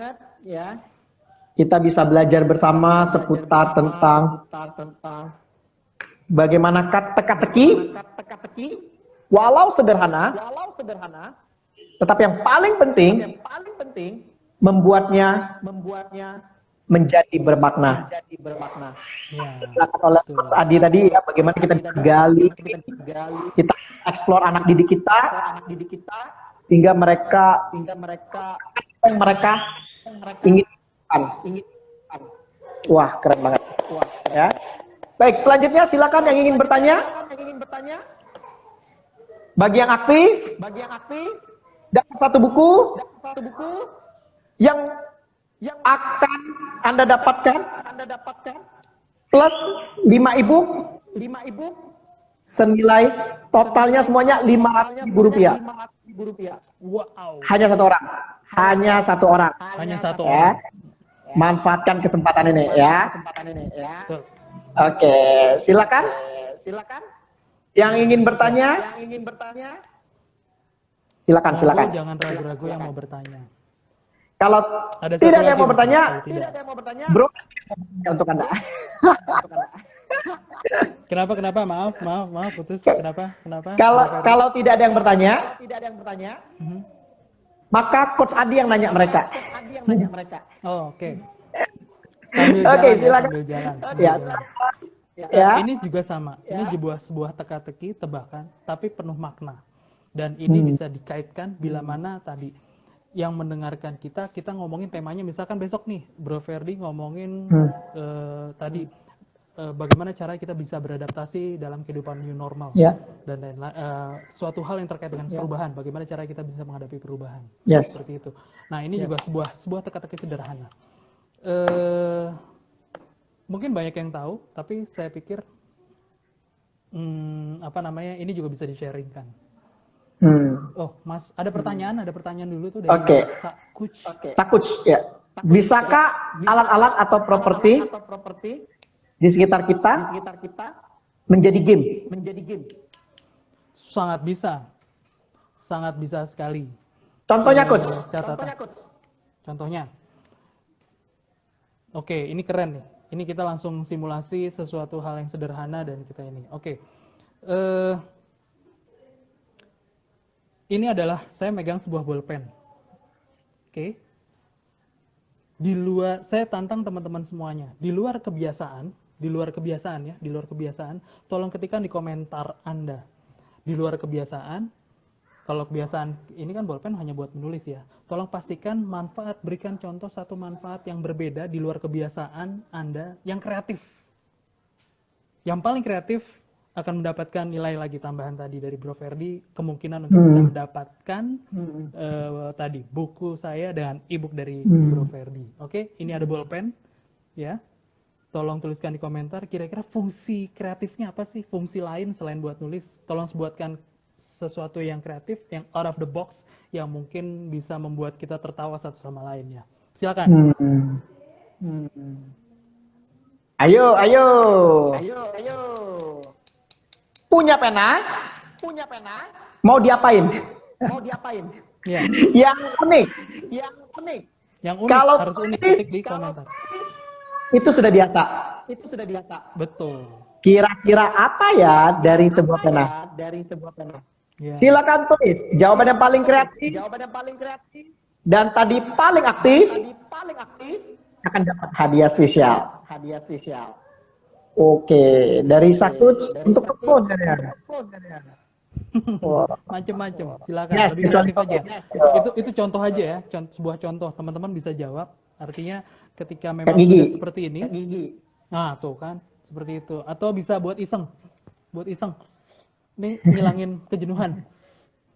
Kita bisa belajar bersama seputar tentang bagaimana teka-teki walau sederhana, tetapi yang paling penting membuatnya menjadi bermakna.
Ya,
Dilakukan oleh Mas Adi tadi ya, bagaimana kita bisa gali, kita eksplor anak didik kita, hingga mereka yang mereka inginkan. Wah, keren banget. Ya. Baik, selanjutnya silakan yang ingin bertanya. Bagi yang aktif, dapat satu buku yang akan Anda dapatkan plus 5 ebook senilai totalnya semuanya Rp500.000.
Wow.
Hanya satu orang. Hanya satu orang.
Hanya satu
Ya.
orang.
Manfaatkan kesempatan ini ya.
Betul.
Oke, silakan. Yang ingin bertanya? Silakan,
Monggo,
silakan.
jangan ragu-ragu yang mau bertanya.
Kalau
Ada
tidak
satu
ada yang
lagi,
mau bertanya,
kalau tidak.
bro, untuk Anda.
Kenapa? Maaf, putus. Kenapa?
Kalau tidak ada yang bertanya,
Mhm.
maka Coach Adi yang nanya mereka.
Oh, oke. Sambil
Oke,
jalan,
silakan.
sambil jalan.
Ya. Ya.
Ini juga sama. Ini sebuah teka-teki, tebakan, tapi penuh makna. Dan ini bisa dikaitkan bila mana tadi yang mendengarkan kita ngomongin temanya, misalkan besok nih, Bro Ferdi ngomongin tadi bagaimana cara kita bisa beradaptasi dalam kehidupan new normal
Ya.
dan lain-lain, suatu hal yang terkait dengan perubahan, bagaimana cara kita bisa menghadapi perubahan,
Yes.
seperti itu. Nah, ini juga sebuah teka-teki sederhana. Mungkin banyak yang tahu, tapi saya pikir ini juga bisa di-sharingkan. Oh, Mas, ada pertanyaan dulu tuh dari
Oke.
Sakuch.
Takut ya. Bisakah alat-alat atau properti di sekitar kita menjadi game?
Sangat bisa sekali.
Contohnya, Coach.
Catatan. Contohnya. Oke, ini keren nih. Ini kita langsung simulasi sesuatu hal yang sederhana dan kita ini. Oke. Ini adalah saya megang sebuah bolpen. Oke. Di luar, saya tantang teman-teman semuanya. Di luar kebiasaan, tolong ketikkan di komentar Anda. Di luar kebiasaan, kalau kebiasaan ini kan bolpen hanya buat menulis ya. Tolong pastikan berikan contoh satu manfaat yang berbeda di luar kebiasaan Anda yang kreatif. Yang paling kreatif akan mendapatkan nilai lagi tambahan tadi dari Bro Ferdi, kemungkinan untuk bisa mendapatkan tadi buku saya dengan ebook dari Bro Ferdi. Oke, ini ada bolpen ya. Tolong tuliskan di komentar kira-kira fungsi kreatifnya apa sih? Fungsi lain selain buat nulis. Tolong buatkan sesuatu yang kreatif, yang out of the box, yang mungkin bisa membuat kita tertawa satu sama lainnya. Silakan.
Ayo. Punya pena? Mau diapain?
Ya.
Yang unik.
Yang unik
Kalau
harus unik,
tulis,
ketik di komentar.
Itu sudah biasa.
Betul.
Kira-kira apa ya dari sebuah pena?
Ya.
Silakan tulis jawaban yang paling kreatif dan tadi paling aktif akan dapat hadiah spesial. Oke, dari Sakuch untuk telepon ya.
Macem-macem, silakan.
Yes,
Lebih kreatif
contoh.
aja. Itu contoh aja ya, sebuah contoh. Teman-teman bisa jawab. Artinya ketika memang
Gigi.
sudah seperti ini, nah tuh kan, seperti itu. Atau bisa buat iseng. Ini ngilangin kejenuhan.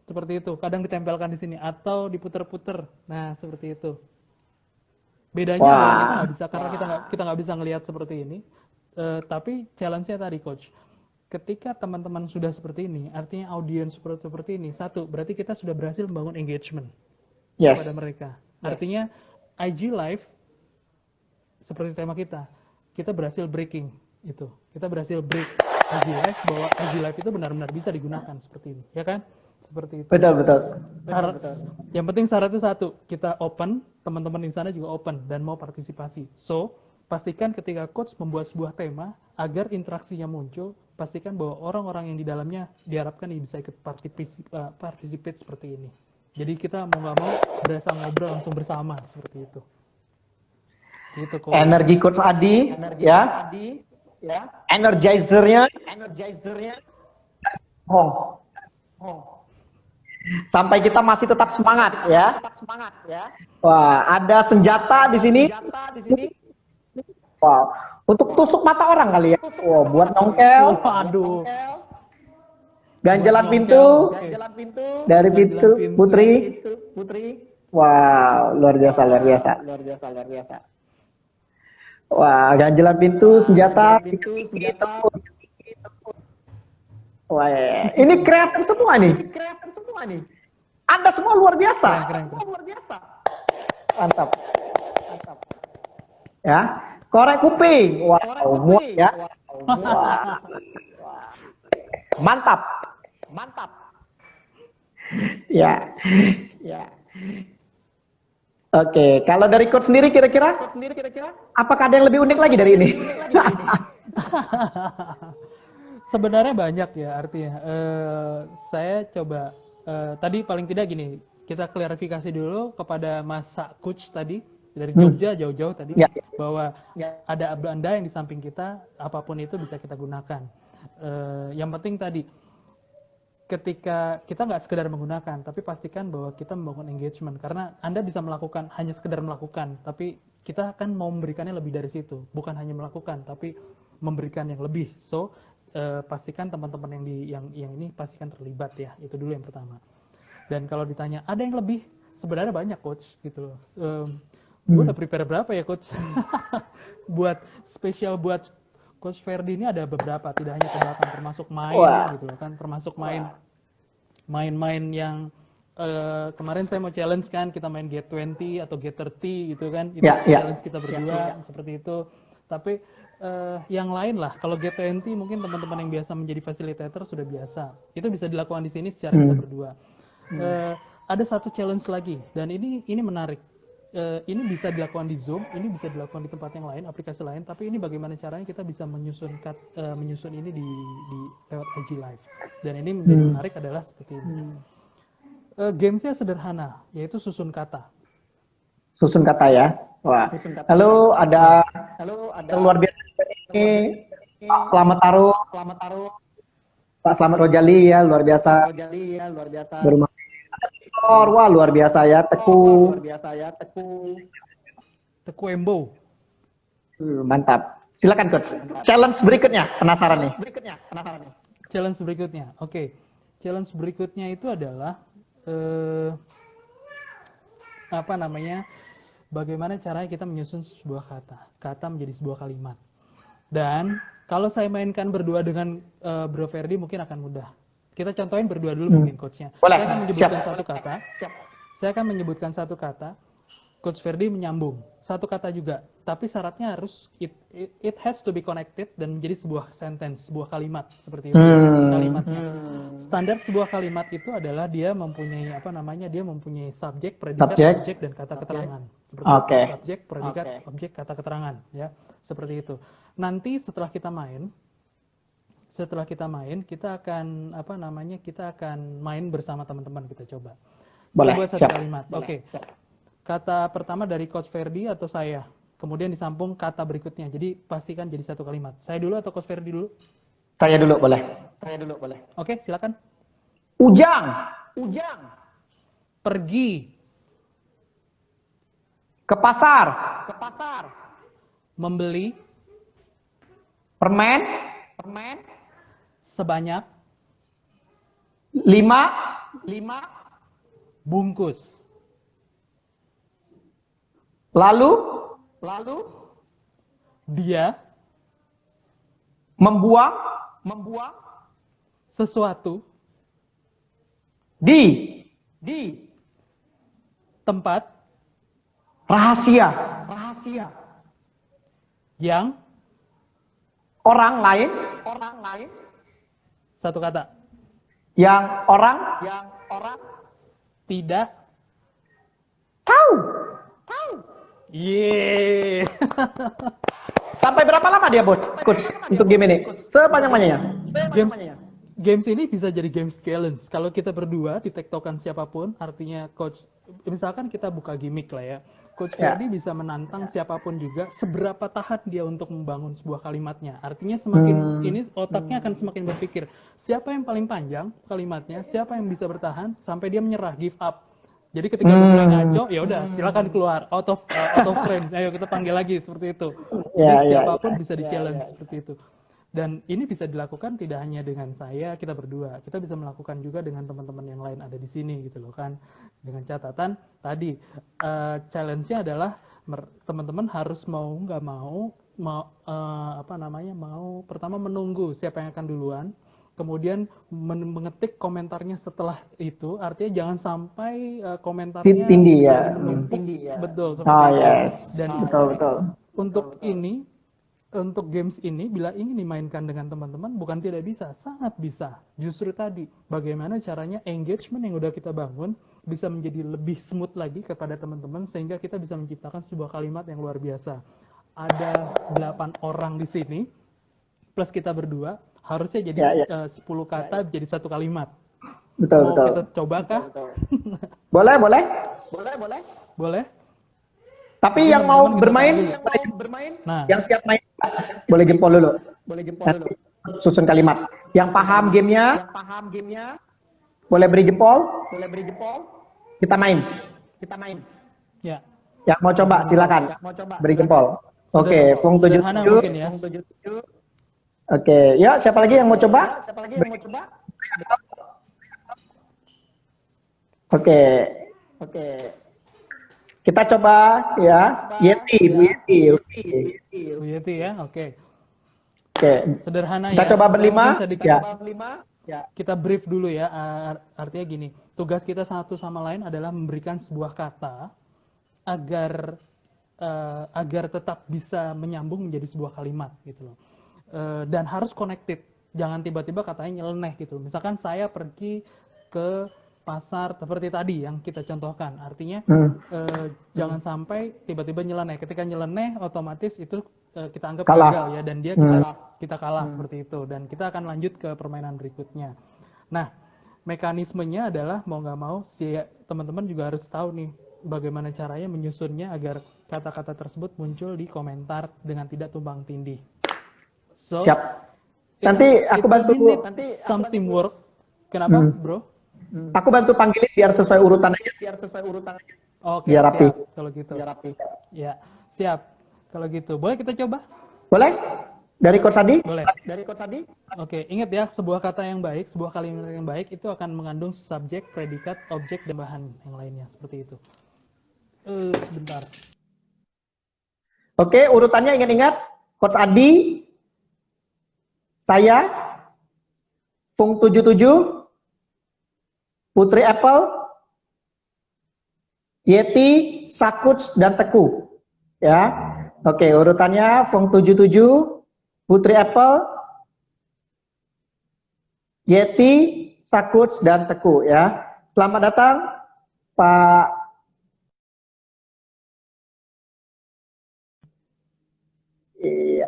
Seperti itu. Kadang ditempelkan di sini atau diputer-puter. Nah, seperti itu. Bedanya adalah kita nggak bisa, karena kita nggak bisa ngelihat seperti ini. Tapi challenge-nya tadi, Coach. Ketika teman-teman sudah seperti ini, artinya audiens seperti ini, satu, berarti kita sudah berhasil membangun engagement kepada mereka. Artinya IG Live seperti tema kita berhasil breaking itu. Kita berhasil break IG Live bahwa IG Live itu benar-benar bisa digunakan seperti ini, ya kan? Seperti itu.
Betul.
Yang penting syaratnya satu, kita open, teman-teman di sana juga open dan mau partisipasi. So, pastikan ketika coach membuat sebuah tema agar interaksinya muncul, pastikan bahwa orang-orang yang di dalamnya diharapkan bisa ikut participate seperti ini. Jadi kita mau nggak mau berasa ngobrol langsung bersama seperti itu. Gitu, Coach.
Energi Coach Adi, ya. Energizer-nya. Sampai kita masih tetap semangat ya. Wah, ada senjata di sini. Wow, untuk tusuk mata orang kali ya. Wow, buat nongkel.
Waduh.
Ganjalan pintu. Dari pintu Putri. Wow, luar biasa. Wah, ganjalan pintu, senjata. Wah, ini kreatif semua nih. Anda semua luar biasa.
Keren.
Mantap. Ya, korek kuping. Wow, muat ya. Wah. Mantap. Ya. Oke, kalau dari coach sendiri kira-kira apakah ada yang lebih unik lagi dari ini?
Sebenarnya banyak ya artinya. Saya coba tadi paling tidak gini, kita klarifikasi dulu kepada Mas Coach tadi dari Jogja jauh-jauh tadi
Ya.
bahwa ada Anda yang di samping kita, apapun itu bisa kita gunakan. Yang penting tadi ketika kita nggak sekedar menggunakan, tapi pastikan bahwa kita membangun engagement karena Anda bisa melakukan hanya sekedar melakukan, tapi kita akan mau memberikannya lebih dari situ, bukan hanya melakukan, tapi memberikan yang lebih. So pastikan teman-teman yang ini pastikan terlibat ya, itu dulu yang pertama. Dan kalau ditanya ada yang lebih, sebenarnya banyak coach gitu loh. Gue udah prepare berapa ya coach? Buat spesial buat Coach Ferdi ini ada beberapa, tidak hanya ke belakang, termasuk main gitu loh kan, termasuk main-main yang kemarin saya mau challenge kan, kita main Get20 atau Get30 gitu kan, itu challenge kita berdua seperti itu. Tapi yang lain lah, kalau Get20 mungkin teman-teman yang biasa menjadi fasilitator sudah biasa, itu bisa dilakukan di sini secara kita berdua. Ada satu challenge lagi, dan ini menarik. Ini bisa dilakukan di Zoom, ini bisa dilakukan di tempat yang lain, aplikasi lain, tapi ini bagaimana caranya kita bisa menyusun ini di lewat IG Live. Dan ini menjadi menarik adalah seperti ini. Gamesnya sederhana, yaitu susun kata.
Susun kata ya. Wah. Lalu ada yang luar biasa ini Pak Selamat Taruh. Pak Selamat Rojali ya, luar biasa. Berumah. Wah, luar biasa ya, Teku
Embo.
Mantap. Silakan coach. Challenge berikutnya, penasaran nih.
Challenge berikutnya. Oke. Challenge berikutnya itu adalah bagaimana caranya kita menyusun sebuah kata menjadi sebuah kalimat. Dan kalau saya mainkan berdua dengan Bro Ferdi mungkin akan mudah. Kita contohin berdua dulu mungkin coachnya.
Boleh.
Saya akan menyebutkan satu kata. Saya akan menyebutkan satu kata. Coach Ferdi menyambung satu kata juga. Tapi syaratnya harus it has to be connected dan menjadi sebuah sentence, sebuah kalimat seperti itu. Kalimatnya. Standar sebuah kalimat itu adalah dia mempunyai dia mempunyai subjek, predikat, objek dan kata keterangan. Subjek, predikat, objek, kata keterangan ya. Seperti itu. Nanti setelah kita main kita akan kita akan main bersama teman-teman, kita coba.
Boleh.
Buat satu kalimat. Oke. Kata pertama dari Coach Ferdi atau saya. Kemudian disambung kata berikutnya. Jadi pastikan jadi satu kalimat. Saya dulu atau Coach Ferdi dulu?
Saya dulu boleh.
Oke, silakan.
Ujang.
Pergi.
Ke pasar.
Membeli.
Permen.
Sebanyak
5
bungkus.
Lalu
Dia
membuang
sesuatu
di
tempat
rahasia
yang
orang lain
satu kata
yang orang
tidak
tahu.
Yeay.
Sampai berapa lama dia bos coach untuk game ini? Sepanjang-panjangnya.
Games ini bisa jadi games challenge. Kalau kita berdua di tektokan siapapun, artinya coach, misalkan kita buka gimmick lah ya. Coach Ferdi bisa menantang siapapun juga seberapa tahan dia untuk membangun sebuah kalimatnya. Artinya semakin ini otaknya akan semakin berpikir, siapa yang paling panjang kalimatnya, siapa yang bisa bertahan sampai dia menyerah, give up. Jadi ketika gue mulai ngaco, ya udah silakan keluar out of frame. Ayo kita panggil lagi seperti itu. Jadi siapapun bisa di challenge seperti itu. Dan ini bisa dilakukan tidak hanya dengan saya, kita berdua. Kita bisa melakukan juga dengan teman-teman yang lain ada di sini gitu loh kan. Dengan catatan tadi challenge-nya adalah teman-teman harus mau pertama menunggu siapa yang akan duluan. kemudian mengetik komentarnya setelah itu, artinya jangan sampai komentarnya
Tinggi ya.
menumpuk. Betul, seperti
Oh
itu.
yes,
Dan
betul.
untuk games ini, bila ingin dimainkan dengan teman-teman, bukan tidak bisa, sangat bisa. Justru tadi, bagaimana caranya engagement yang udah kita bangun bisa menjadi lebih smooth lagi kepada teman-teman, sehingga kita bisa menciptakan sebuah kalimat yang luar biasa. Ada 8 orang di sini, plus kita berdua, harusnya jadi 10 kata jadi satu kalimat.
Betul.
Kita coba kah?
Boleh.
Boleh?
Tapi yang mau bermain,
Nah,
yang siap main, boleh jempol dulu. Nanti susun kalimat. Yang paham gamenya, boleh beri jempol. Kita main.
ya.
Yang mau coba silakan beri jempol. Oke, Pung
Sederhana
77.
mungkin ya.
Oke, ya siapa lagi yang mau coba? Oke. Kita coba ya, Yeti, Bu Yeti.
Bu Yeti ya, oke.
Oke.
Sederhana
Kita
ya.
coba berlima.
Mungkin sedikit
Ya.
kita brief dulu ya. Artinya gini, tugas kita satu sama lain adalah memberikan sebuah kata agar tetap bisa menyambung menjadi sebuah kalimat gitu loh. Dan harus connected. Jangan tiba-tiba katanya nyeleneh gitu. Misalkan saya pergi ke pasar seperti tadi yang kita contohkan. Artinya jangan sampai tiba-tiba nyeleneh. Ketika nyeleneh otomatis itu kita anggap
Kalah.
gagal ya, dan dia kita kalah seperti itu, dan kita akan lanjut ke permainan berikutnya. Nah, mekanismenya adalah mau nggak mau si teman-teman juga harus tahu nih bagaimana caranya menyusunnya agar kata-kata tersebut muncul di komentar dengan tidak tumpang tindih. So,
Siap. Nanti aku bantu.
some teamwork. Kenapa, bro?
Aku bantu panggilin biar sesuai urutan aja.
Oke,
Biar rapi.
siap kalau gitu. Ya, siap. Kalau gitu, boleh kita coba?
Boleh? Dari Coach Adi?
Boleh. Oke, ingat ya, sebuah kata yang baik, sebuah kalimat yang baik itu akan mengandung subjek, predikat, objek, dan bahan yang lainnya seperti itu. Sebentar.
Oke, urutannya ingat-ingat. Coach Adi, saya, Fung 77, Putri Apple, Yeti, Sakuts, dan Teku. Ya. Oke, urutannya Fung 77, Putri Apple, Yeti, Sakuts, dan Teku ya. Selamat datang Pak Iya.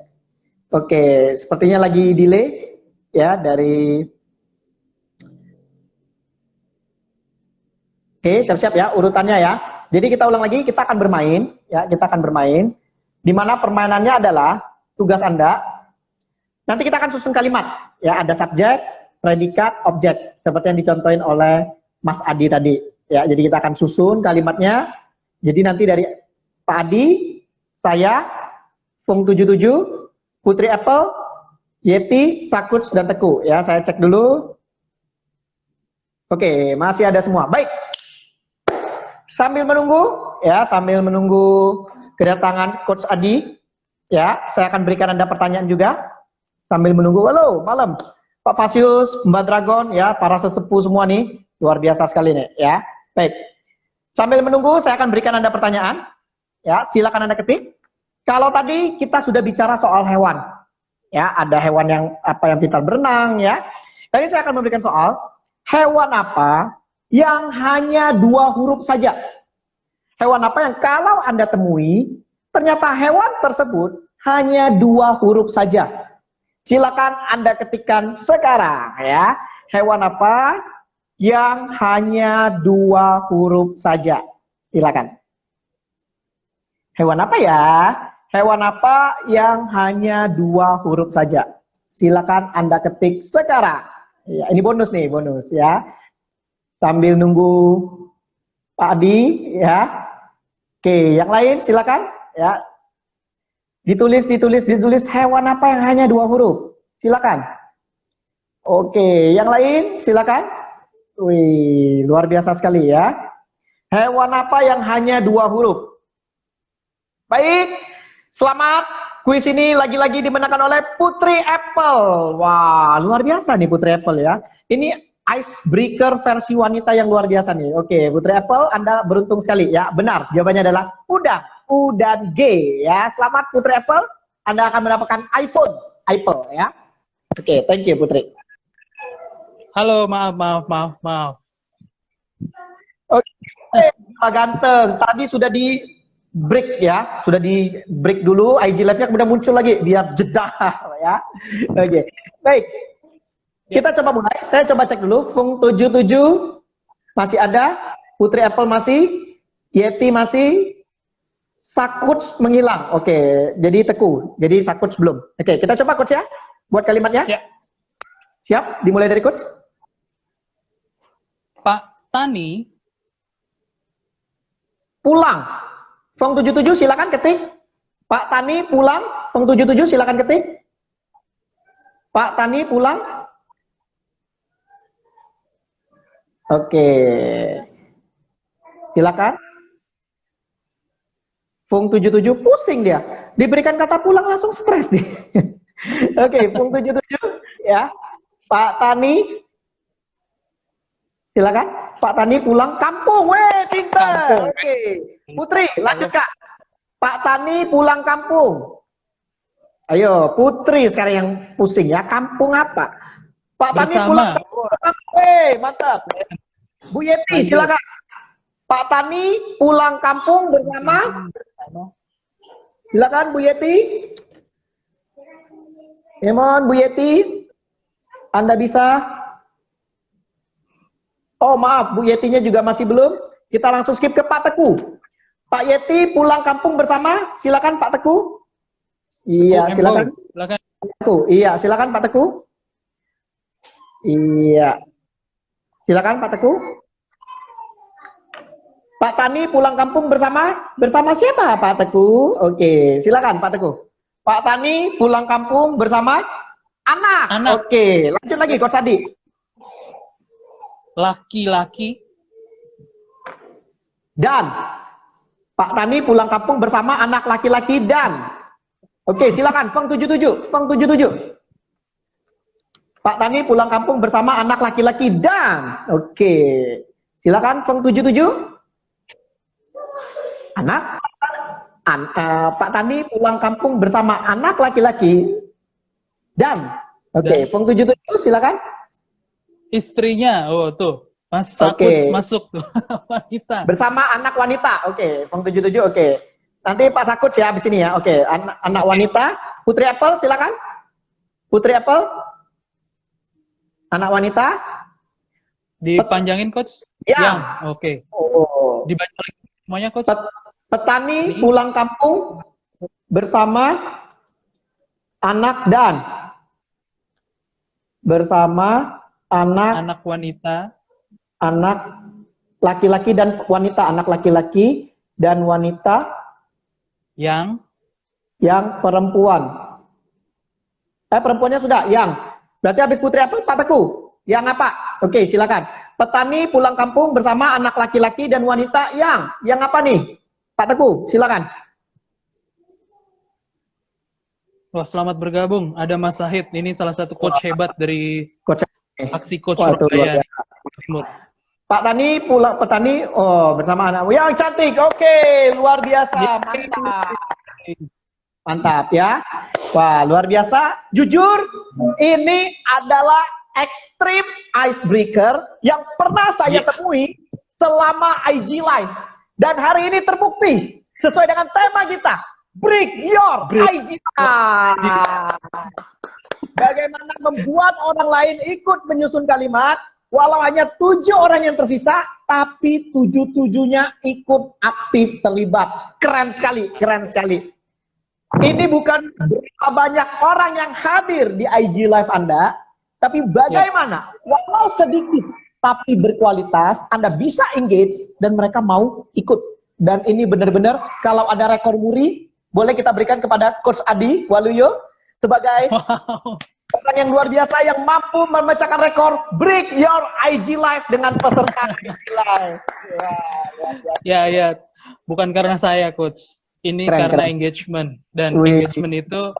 Oke, sepertinya lagi delay ya dari. Oke, siap-siap ya urutannya ya. Jadi kita ulang lagi, kita akan bermain ya, kita akan bermain. Di mana permainannya adalah tugas Anda. Nanti kita akan susun kalimat ya, ada subjek, predikat, objek seperti yang dicontohin oleh Mas Adi tadi ya. Jadi kita akan susun kalimatnya. Jadi nanti dari Pak Adi, saya, Fung 77, Putri Apple, Yeti, Sakuts, dan Teku ya. Saya cek dulu. Oke, masih ada semua. Baik. Sambil menunggu ya, sambil menunggu kedatangan Coach Adi ya, saya akan berikan Anda pertanyaan juga sambil menunggu. Halo, malam. Pak Fasius, Mbak Dragon ya, para sesepuh semua nih, luar biasa sekali nih ya. Baik. Sambil menunggu saya akan berikan Anda pertanyaan. Ya, silakan Anda ketik. Kalau tadi kita sudah bicara soal hewan. Ya, ada hewan yang pintar berenang ya. Tadi saya akan memberikan soal hewan apa yang hanya 2 huruf saja. Hewan apa yang kalau Anda temui, ternyata hewan tersebut hanya 2 huruf saja. Silakan Anda ketikkan sekarang ya. Hewan apa yang hanya 2 huruf saja? Silakan. Hewan apa ya? Hewan apa yang hanya 2 huruf saja? Silakan Anda ketik sekarang. Ya, ini bonus nih, bonus ya. Sambil nunggu Pak Adi ya. Oke, yang lain silakan ya. Ditulis hewan apa yang hanya 2 huruf. Silakan. Oke, yang lain silakan. Wih, luar biasa sekali ya. Hewan apa yang hanya 2 huruf? Baik, selamat kuis ini lagi-lagi dimenangkan oleh Putri Apple. Wah, luar biasa nih Putri Apple ya. Ini icebreaker versi wanita yang luar biasa nih. Oke, Putri Apple, Anda beruntung sekali ya. Benar, jawabannya adalah udang. U dan G ya. Selamat Putri Apple, Anda akan mendapatkan iPhone, Apple ya. Oke, thank you Putri.
Halo, maaf.
Oke, Pak Ganteng, tadi sudah di break ya, sudah di break dulu, IG Live-nya kemudian muncul lagi biar jeda ya. Oke, baik. Kita coba mulai. Saya coba cek dulu. Fung 77 masih ada, Putri Apple masih, Yeti masih, Sakuts menghilang. Oke, jadi Teku, jadi Sakuts belum. Oke, kita coba coach ya, buat kalimatnya.
Ya.
Siap? Dimulai dari coach.
Pak Tani
Pulang. Fung 77 silakan ketik. Pak Tani pulang. Fung 77 silakan ketik. Pak Tani pulang. Oke. Silakan. Fung 77 pusing dia. Diberikan kata pulang langsung stres nih. Oke, Fung 77 ya. Pak Tani silakan. Pak Tani pulang kampung. Weh, pintar. Oke. Putri, lanjut Kak. Pak Tani pulang kampung. Ayo, Putri sekarang yang pusing ya. Kampung apa? Pak Tani
Bersama.
pulang kampung. Mantap. Bu Yeti, silakan. Pak Tani pulang kampung bersama. Silakan Bu Yeti. Emon, Bu Yeti. Anda bisa. Oh maaf, Bu Yetinya juga masih belum. Kita langsung skip ke Pak Teku. Pak Yeti pulang kampung bersama. Silakan Pak Teku. Iya, silakan.
Silakan.
Teku. Iya, silakan Pak Teku. Iya. Silakan Pak Teku. Pak Tani pulang kampung bersama siapa Pak Teku? Oke, silakan Pak Teku. Pak Tani pulang kampung bersama anak. Oke, lanjut lagi Coach Adi.
Laki-laki
Dan Pak Tani pulang kampung bersama anak laki-laki dan. Oke, silakan Feng 77. Feng 77. Pak Tani pulang kampung bersama anak laki-laki dan. Oke. Silakan Feng 77. Pak Tani pulang kampung bersama anak laki-laki dan. Oke, Feng 77 silakan.
istrinya. Oh, tuh. Mas
Oke.
Sakuts masuk tuh. Wanita.
Bersama anak wanita. Oke, Feng 77 oke. Nanti Pak Sakuts ya habis ini ya. Oke, anak wanita. Putri Apple silakan. Putri Apple. Anak wanita.
Dipanjangin coach?
Ya.
Oke.
Oh.
Dibaca lagi semuanya coach?
Petani pulang kampung bersama anak dan bersama
Anak wanita.
anak laki-laki dan wanita, anak laki-laki dan wanita
Yang
perempuan. Perempuannya sudah, yang. Berarti habis Putri apa? Pak Teku. Yang apa? Oke, silakan. Petani pulang kampung bersama anak laki-laki dan wanita yang apa nih? Pak Teku, silakan.
Wah, selamat bergabung. Ada Mas Sahid. Ini salah satu coach hebat dari
Coach.
aksi coach
Wah, itu luar
Surabaya
biasa.
Timur.
Pak Tani pulang petani bersama anak yang cantik. Oke, luar biasa. Mantap. Mantap ya. Wah, luar biasa. Jujur, ini adalah extreme icebreaker yang pernah saya temui selama IG Live. Dan hari ini terbukti sesuai dengan tema kita. Break your IG Live. Bagaimana membuat orang lain ikut menyusun kalimat, walau hanya 7 orang yang tersisa, tapi 7-7-nya ikut aktif terlibat. Keren sekali, keren sekali. Ini bukan berapa banyak orang yang hadir di IG Live Anda, tapi bagaimana, walau sedikit, tapi berkualitas, Anda bisa engage, dan mereka mau ikut. Dan ini benar-benar, kalau ada rekor muri, boleh kita berikan kepada Coach Adi Waluyo, sebagai orang yang luar biasa yang mampu memecahkan rekor Break Your IG Live dengan peserta IG Live.
Ya, bukan karena saya, coach. Ini
Keren,
karena
keren.
engagement, dan
Wih.
engagement itu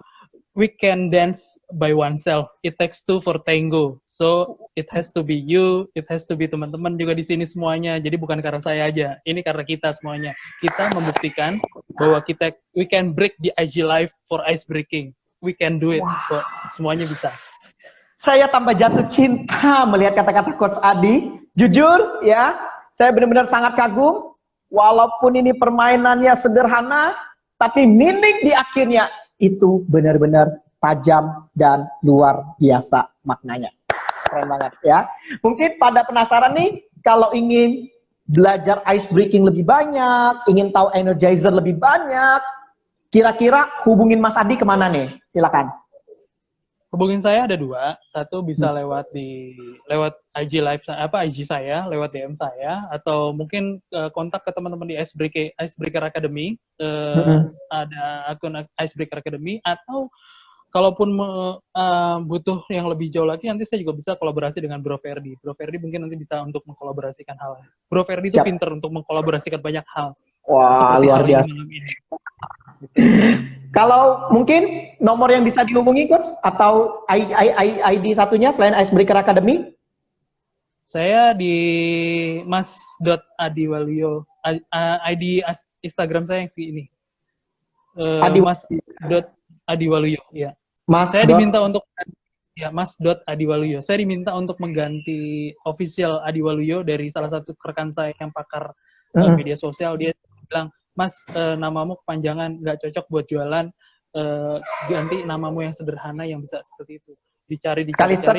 we can dance by oneself. It takes two for tango. So it has to be you, it has to be teman-teman juga di sini semuanya. Jadi bukan karena saya aja, ini karena kita semuanya. Kita membuktikan bahwa we can break the IG life for ice breaking. We can do it. Kok semuanya bisa.
Saya tambah jatuh cinta melihat kata-kata Coach Adi. Jujur ya, saya benar-benar sangat kagum. Walaupun ini permainannya sederhana, tapi meaning di akhirnya itu benar-benar tajam dan luar biasa maknanya. Keren banget ya. Mungkin pada penasaran nih, kalau ingin belajar ice breaking lebih banyak, ingin tahu energizer lebih banyak, kira-kira hubungin Mas Adi kemana nih? Silakan.
Hubungin saya ada dua, satu bisa lewat IG live IG saya, lewat DM saya, atau mungkin kontak ke teman-teman di Icebreaker Academy, ada akun Icebreaker Academy, atau kalaupun butuh yang lebih jauh lagi, nanti saya juga bisa kolaborasi dengan Bro Ferdi. Bro Ferdi mungkin nanti bisa untuk mengkolaborasikan hal. Bro Ferdi itu pinter untuk mengkolaborasikan banyak hal.
Wah,
seperti
luar
hal
biasa.
ini malam ini.
Kalau mungkin nomor yang bisa dihubungi Coach atau ID satunya selain Icebreaker Academy?
Saya di mas.adiwaluyo. ID Instagram saya yang ini. Mas.adiwaluyo, ya. Saya diminta untuk mas.adiwaluyo. Saya diminta untuk mengganti official Adiwaluyo dari salah satu rekan saya yang pakar media sosial. Dia bilang, Mas, namamu kepanjangan, nggak cocok buat jualan, ganti namamu yang sederhana yang bisa seperti itu. Dicari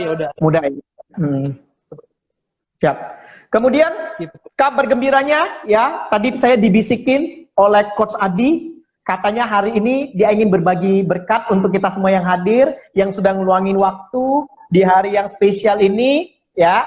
ya udah.
Mudah. Siap. Kemudian
Gitu.
kabar gembiranya ya, tadi saya dibisikin oleh Coach Adi, katanya hari ini dia ingin berbagi berkat untuk kita semua yang hadir, yang sudah ngeluangin waktu di hari yang spesial ini ya.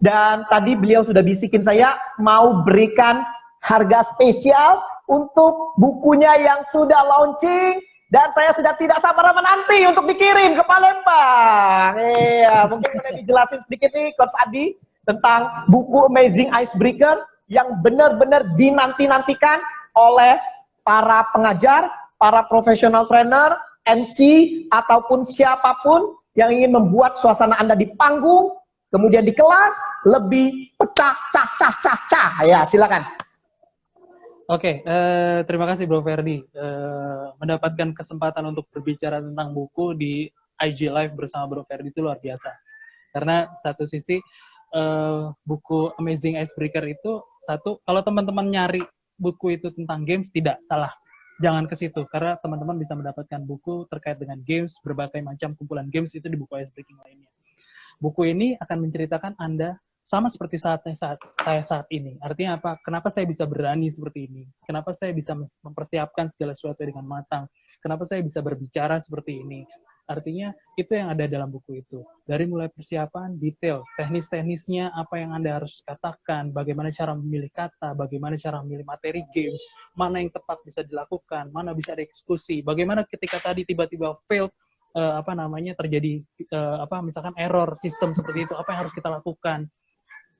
Dan tadi beliau sudah bisikin saya mau berikan harga spesial untuk bukunya yang sudah launching, dan saya sudah tidak sabar menanti untuk dikirim ke Palembang. Iya, mungkin boleh dijelasin sedikit nih Coach Adi tentang buku Amazing Icebreaker yang benar-benar dinanti-nantikan oleh para pengajar, para professional trainer, MC, ataupun siapapun yang ingin membuat suasana Anda di panggung, kemudian di kelas, lebih pecah, cah. Ya, silakan.
Oke, terima kasih Bro Ferdi. Mendapatkan kesempatan untuk berbicara tentang buku di IG Live bersama Bro Ferdi itu luar biasa. Karena satu sisi buku Amazing Icebreaker itu kalau teman-teman nyari buku itu tentang games, tidak salah. Jangan ke situ, karena teman-teman bisa mendapatkan buku terkait dengan games, berbagai macam kumpulan games itu di buku Icebreaking lainnya. Buku ini akan menceritakan Anda sama seperti saya saat ini. Artinya apa? Kenapa saya bisa berani seperti ini? Kenapa saya bisa mempersiapkan segala sesuatu dengan matang? Kenapa saya bisa berbicara seperti ini? Artinya itu yang ada dalam buku itu. Dari mulai persiapan, detail, teknis-teknisnya, apa yang Anda harus katakan, bagaimana cara memilih kata, bagaimana cara memilih materi games, mana yang tepat bisa dilakukan, mana bisa dieksekusi, bagaimana ketika tadi tiba-tiba failed, terjadi misalkan error sistem seperti itu, apa yang harus kita lakukan.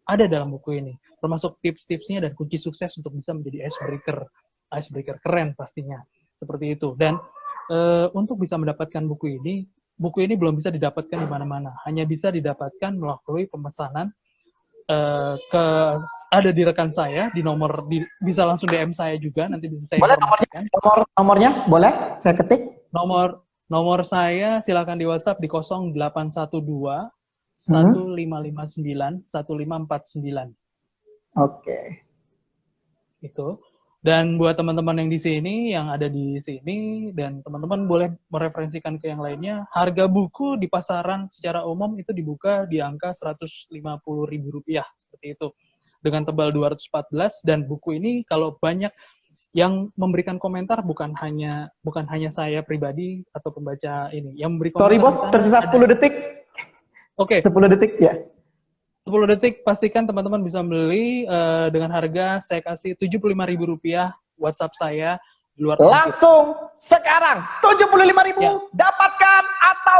Ada dalam buku ini, termasuk tips-tipsnya dan kunci sukses untuk bisa menjadi icebreaker keren pastinya, seperti itu. Dan untuk bisa mendapatkan buku ini belum bisa didapatkan di mana-mana, hanya bisa didapatkan melalui pemesanan ada di rekan saya di nomor bisa langsung DM saya juga, nanti bisa saya informasikan.
Nomornya boleh saya ketik?
Nomor saya silakan di WhatsApp di 0812 1559 1549.
Oke.
Itu. Dan buat teman-teman yang di sini, yang ada di sini, dan teman-teman boleh mereferensikan ke yang lainnya, harga buku di pasaran secara umum itu dibuka di angka Rp150.000, seperti itu. Dengan tebal 214, dan buku ini kalau banyak yang memberikan komentar, bukan hanya saya pribadi atau pembaca ini. Yang memberi komentar.
Sorry bos, tersisa 10 detik.
Oke.
10 detik ya.
10 detik, pastikan teman-teman bisa beli dengan harga saya kasih Rp75.000 WhatsApp saya di luar
langsung sekarang 75.000
ya.
Dapatkan atau